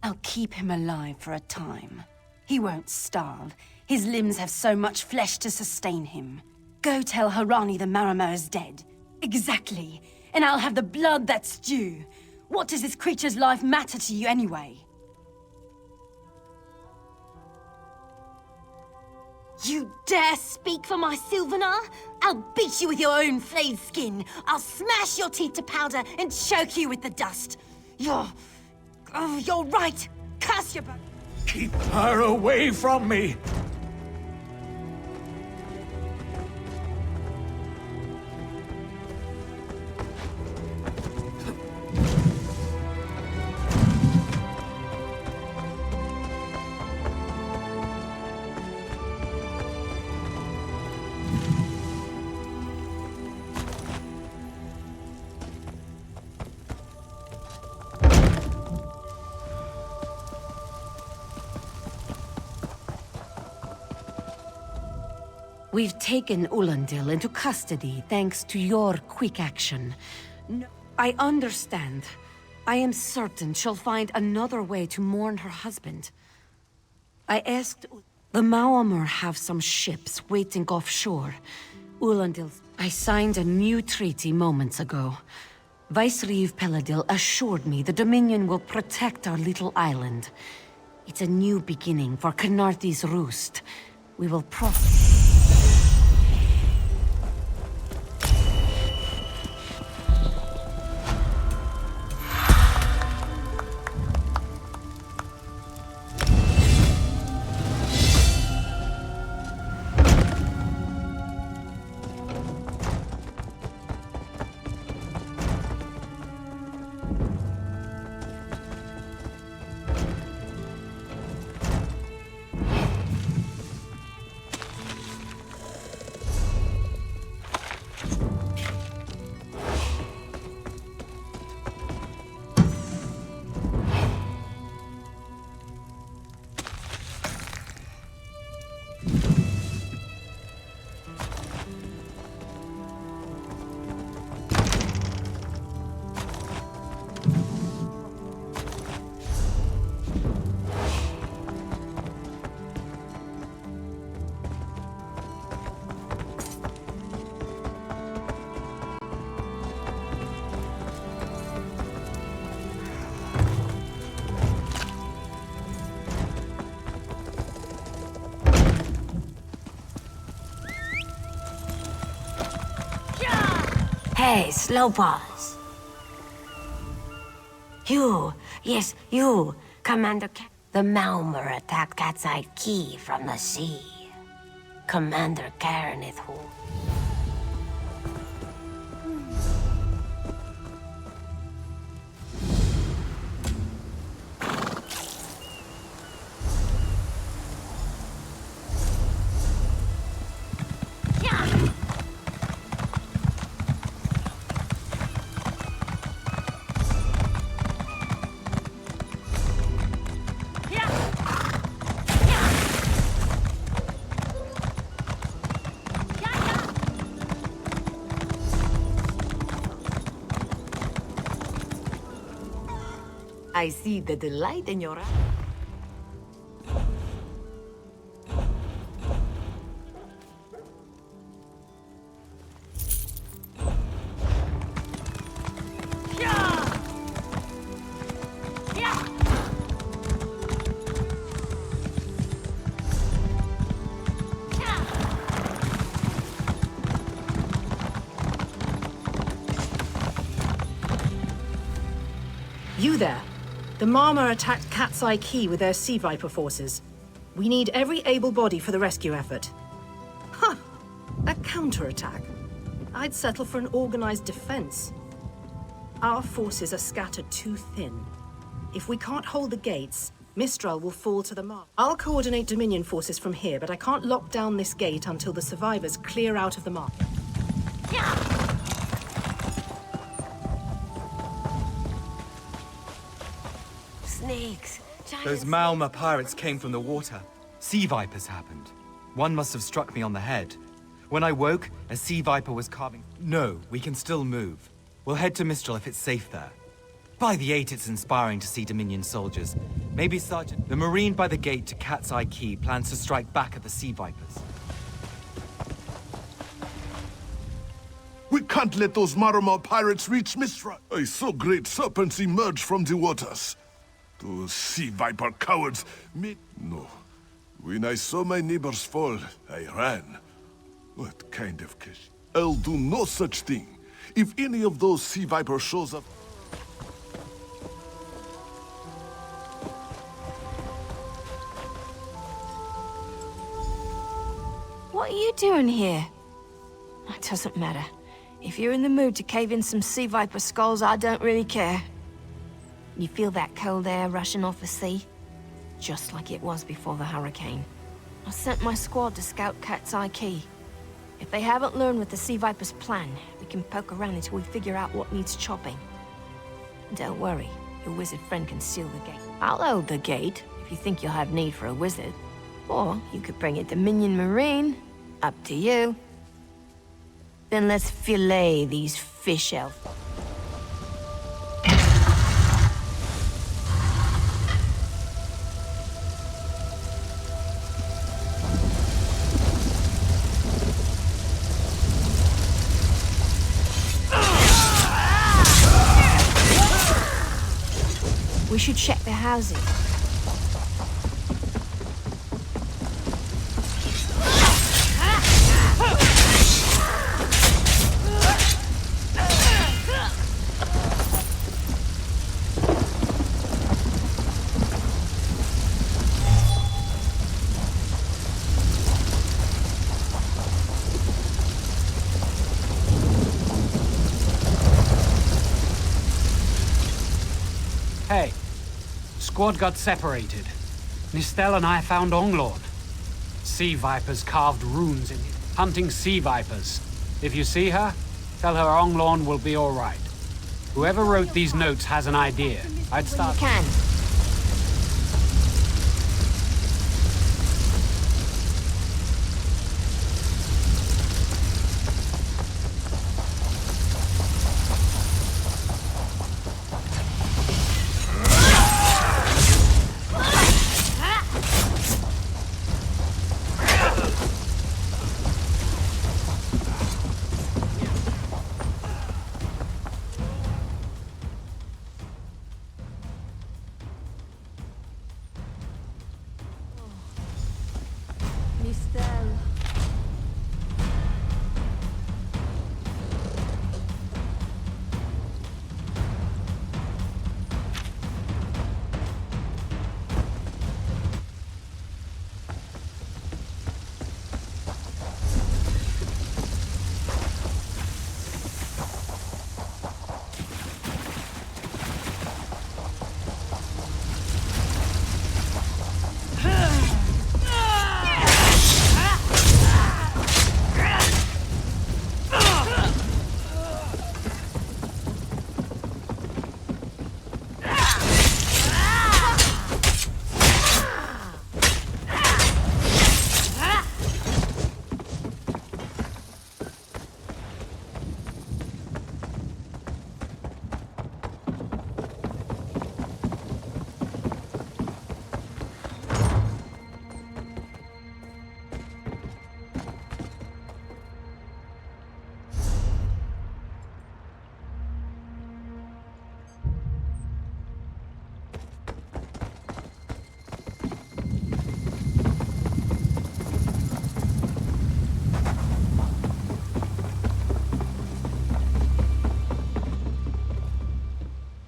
I'll keep him alive for a time. He won't starve. His limbs have so much flesh to sustain him. Go tell Harani the Marama is dead. Exactly. And I'll have the blood that's due. What does this creature's life matter to you anyway? You dare speak for my Sylvanar? I'll beat you with your own flayed skin. I'll smash your teeth to powder and choke you with the dust. You're right. Curse your... Keep her away from me! We've taken Ulandil into custody thanks to your quick action. No, I understand. I am certain she'll find another way to mourn her husband. I asked... The Maomer have some ships waiting offshore. Ulandil... I signed a new treaty moments ago. Vicereeve Peladil assured me the Dominion will protect our little island. It's a new beginning for Khenarthi's roost. We will Hey, slow paws. You, yes, you, Commander The Malmer attacked Cat's Eye Key from the sea. Commander Karenith Hall. I see the delight in your eyes. You there. The Marmor attacked Cat's Eye Key with their Sea Viper forces. We need every able body for the rescue effort. Huh! A counterattack. I'd settle for an organized defense. Our forces are scattered too thin. If we can't hold the gates, Mistral will fall to the mark. I'll coordinate Dominion forces from here, but I can't lock down this gate until the survivors clear out of the mark. Snakes. Those Malma pirates came from the water. Sea vipers happened. One must have struck me on the head. When I woke, a sea viper was carving... No, we can still move. We'll head to Mistral if it's safe there. By the 8, it's inspiring to see Dominion soldiers. Maybe Sergeant... The Marine by the gate to Cat's Eye Key plans to strike back at the sea vipers. We can't let those Marmor pirates reach Mistral. I saw great serpents emerge from the waters. Those sea viper cowards No. When I saw my neighbors fall, I ran. What kind of kiss? I'll do no such thing. If any of those sea vipers shows up... What are you doing here? It doesn't matter. If you're in the mood to cave in some sea viper skulls, I don't really care. You feel that cold air rushing off the sea? Just like it was before the hurricane. I sent my squad to scout Cat's Eye Key. If they haven't learned what the Sea Viper's plan, we can poke around until we figure out what needs chopping. Don't worry, your wizard friend can seal the gate. I'll hold the gate, if you think you'll have need for a wizard. Or you could bring a Dominion Marine. Up to you. Then let's fillet these fish elves. We should check the houses. Hey. Squad got separated. Nistel and I found Onglord. Sea vipers carved runes in it. Hunting sea vipers. If you see her, tell her Onglord will be all right. Whoever wrote these notes has an idea. I'd start... You can.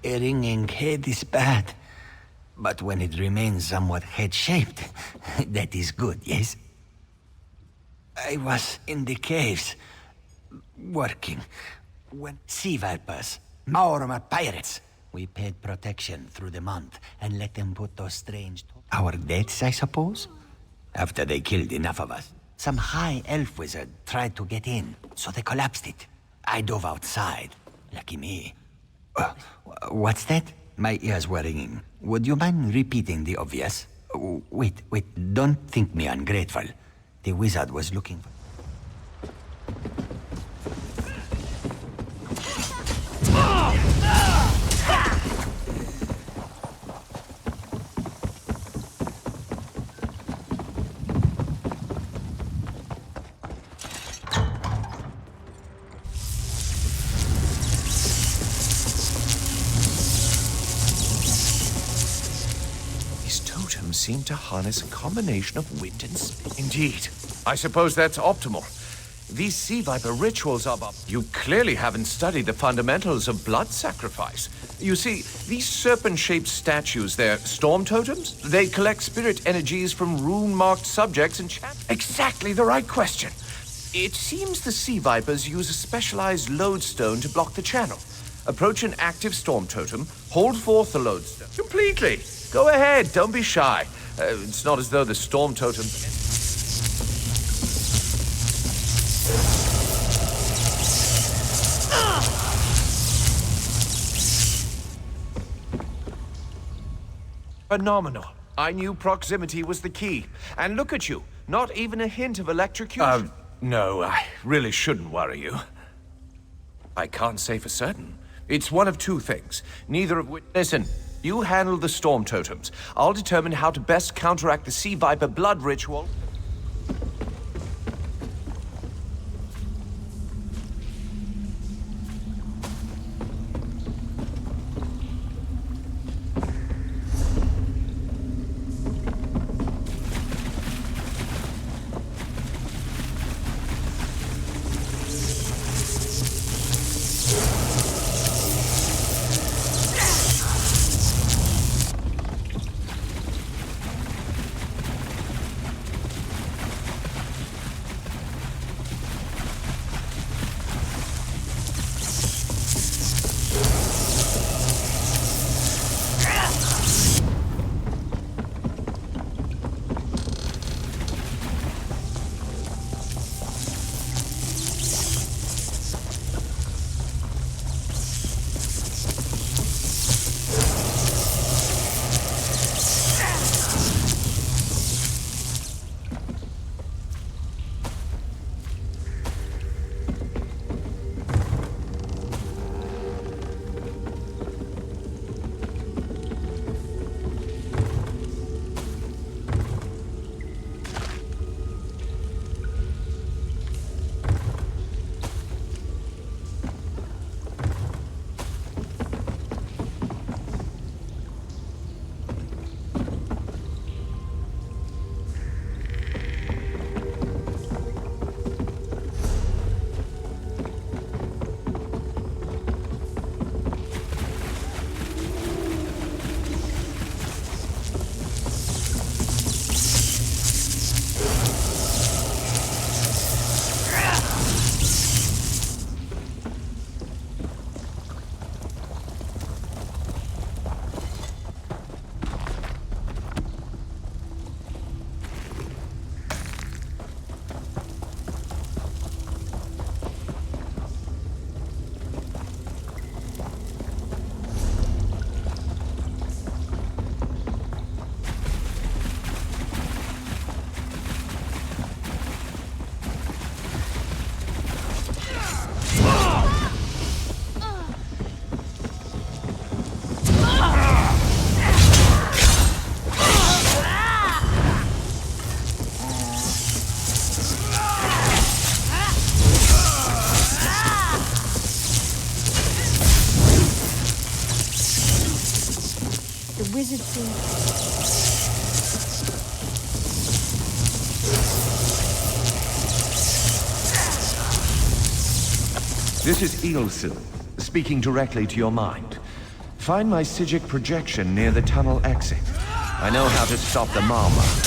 A ringing head is bad, but when it remains somewhat head-shaped, that is good, yes? I was in the caves, working, when sea vipers, Maormer pirates. We paid protection through the month and let them put those strange... Our deaths, I suppose? After they killed enough of us. Some high elf wizard tried to get in, so they collapsed it. I dove outside. Lucky me. What's that? My ears were ringing. Would you mind repeating the obvious? Wait, don't think me ungrateful. The wizard was looking for... Seem to harness a combination of wind and speed. Indeed. I suppose that's optimal. These sea viper rituals are... You clearly haven't studied the fundamentals of blood sacrifice. You see, these serpent-shaped statues, they're storm totems. They collect spirit energies from rune-marked subjects and Exactly the right question. It seems the sea vipers use a specialized lodestone to block the channel. Approach an active storm totem, hold forth the lodestone. Completely. Go ahead, don't be shy. It's not as though the storm totem... Phenomenal. I knew proximity was the key. And look at you, not even a hint of electrocution. No, I really shouldn't worry you. I can't say for certain. It's one of two things. Neither of which... Listen. You handle the storm totems. I'll determine how to best counteract the sea viper blood ritual. wizard seems... This is Eilsil, speaking directly to your mind. Find my Psijic projection near the tunnel exit. I know how to stop the Marma.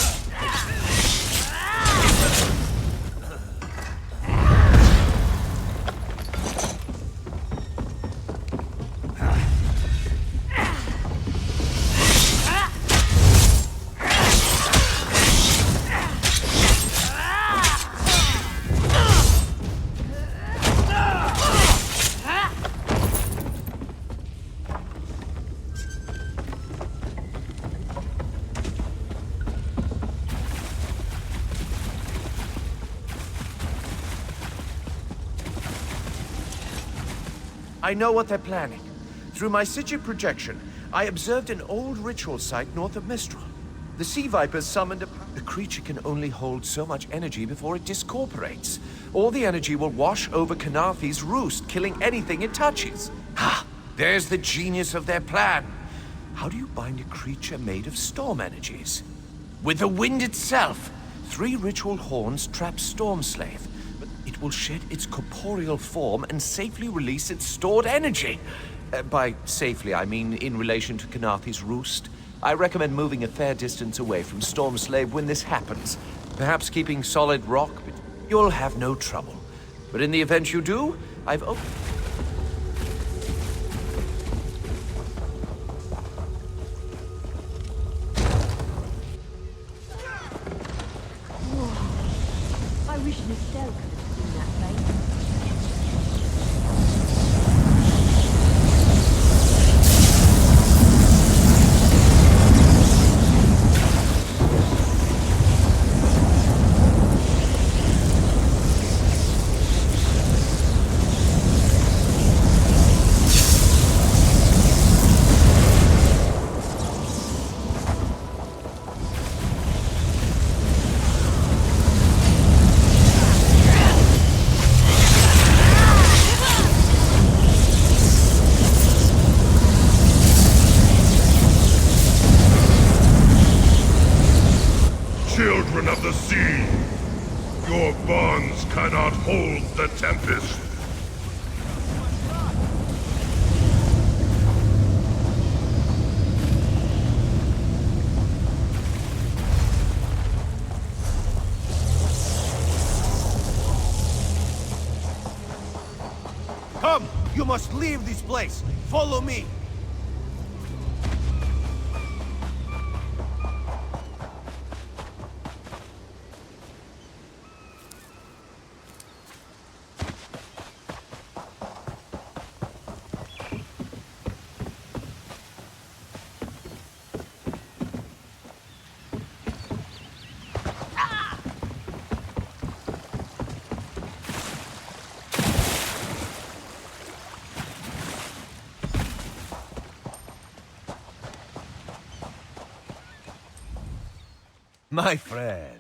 I know what they're planning. Through my Psijic projection, I observed an old ritual site north of Mistral. The Sea Vipers summoned a... The creature can only hold so much energy before it discorporates. All the energy will wash over Khenarthi's roost, killing anything it touches. Ha! There's the genius of their plan. How do you bind a creature made of storm energies? With the wind itself. 3 ritual horns trap Stormslave. It will shed its corporeal form and safely release its stored energy. By safely, I mean in relation to Khenarthi's roost. I recommend moving a fair distance away from Stormslave when this happens. Perhaps keeping solid rock, but you'll have no trouble. But in the event you do, I've opened... I wish Nistel could have seen that face. Children of the sea, your bonds cannot hold the tempest. Come! You must leave this place! Follow me! My friend,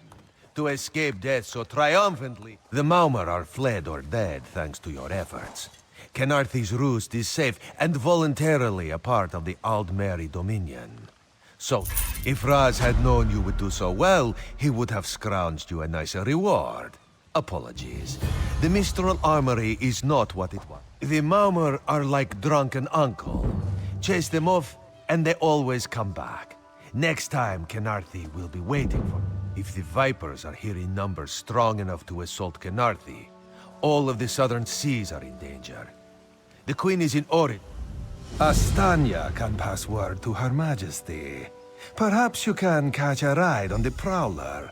to escape death so triumphantly, the Maumar are fled or dead thanks to your efforts. Khenarthi's roost is safe and voluntarily a part of the Aldmeri Dominion. So, if Raz had known you would do so well, he would have scrounged you a nicer reward. Apologies. The Mistral Armory is not what it was. The Maumar are like drunken uncle. Chase them off, and they always come back. Next time, Khenarthi will be waiting for you. If the Vipers are here in numbers strong enough to assault Khenarthi, all of the southern seas are in danger. The Queen is in Orid. Astanya can pass word to Her Majesty. Perhaps you can catch a ride on the Prowler.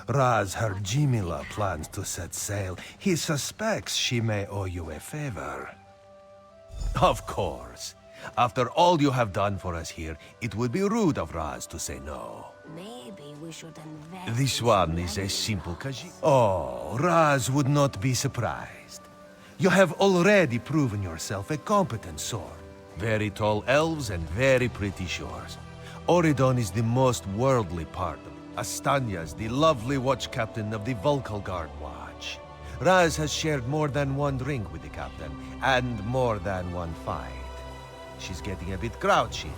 Raz Her Jimila plans to set sail. He suspects she may owe you a favor. Of course. After all you have done for us here, it would be rude of Raz to say no. Maybe we should invest. This one is a simple Khajiit. Oh, Raz would not be surprised. You have already proven yourself a competent sword. Very tall elves and very pretty shores. Oridon is the most worldly part of it. Astanya is the lovely watch captain of the Vulkalgard Watch. Raz has shared more than one drink with the captain, and more than one fight. She's getting a bit grouchy now.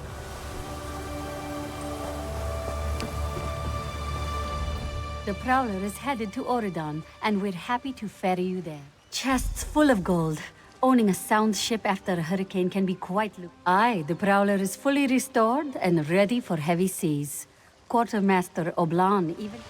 The Prowler is headed to Oridon, and we're happy to ferry you there. Chests full of gold. Owning a sound ship after a hurricane can be quite Aye, the Prowler is fully restored and ready for heavy seas. Quartermaster Oblan even...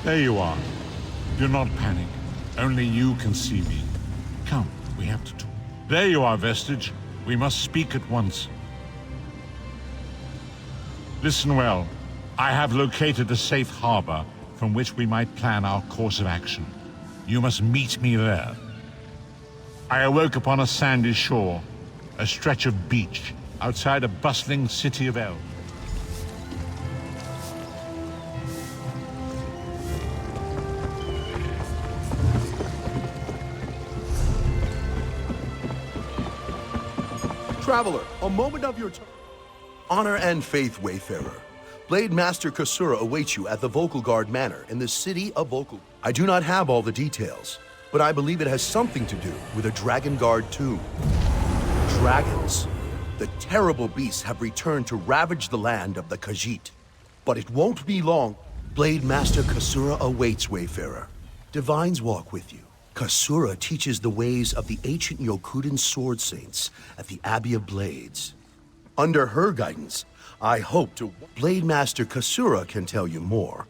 There you are. Do not panic. Only you can see me. Come, we have to talk. There you are, Vestige. We must speak at once. Listen well. I have located a safe harbor from which we might plan our course of action. You must meet me there. I awoke upon a sandy shore, a stretch of beach outside a bustling city of El. Traveler, a moment of your time. Honor and faith, Wayfarer. Blade Master Kasura awaits you at the Vokelgard Manor in the city of Vokel. I do not have all the details, but I believe it has something to do with a Dragon Guard tomb. Dragons. The terrible beasts have returned to ravage the land of the Khajiit. But it won't be long. Blade Master Kasura awaits, Wayfarer. Divines walk with you. Kasura teaches the ways of the ancient Yokudan sword saints at the Abbey of Blades. Under her guidance, I hope to... Blade Master Kasura can tell you more,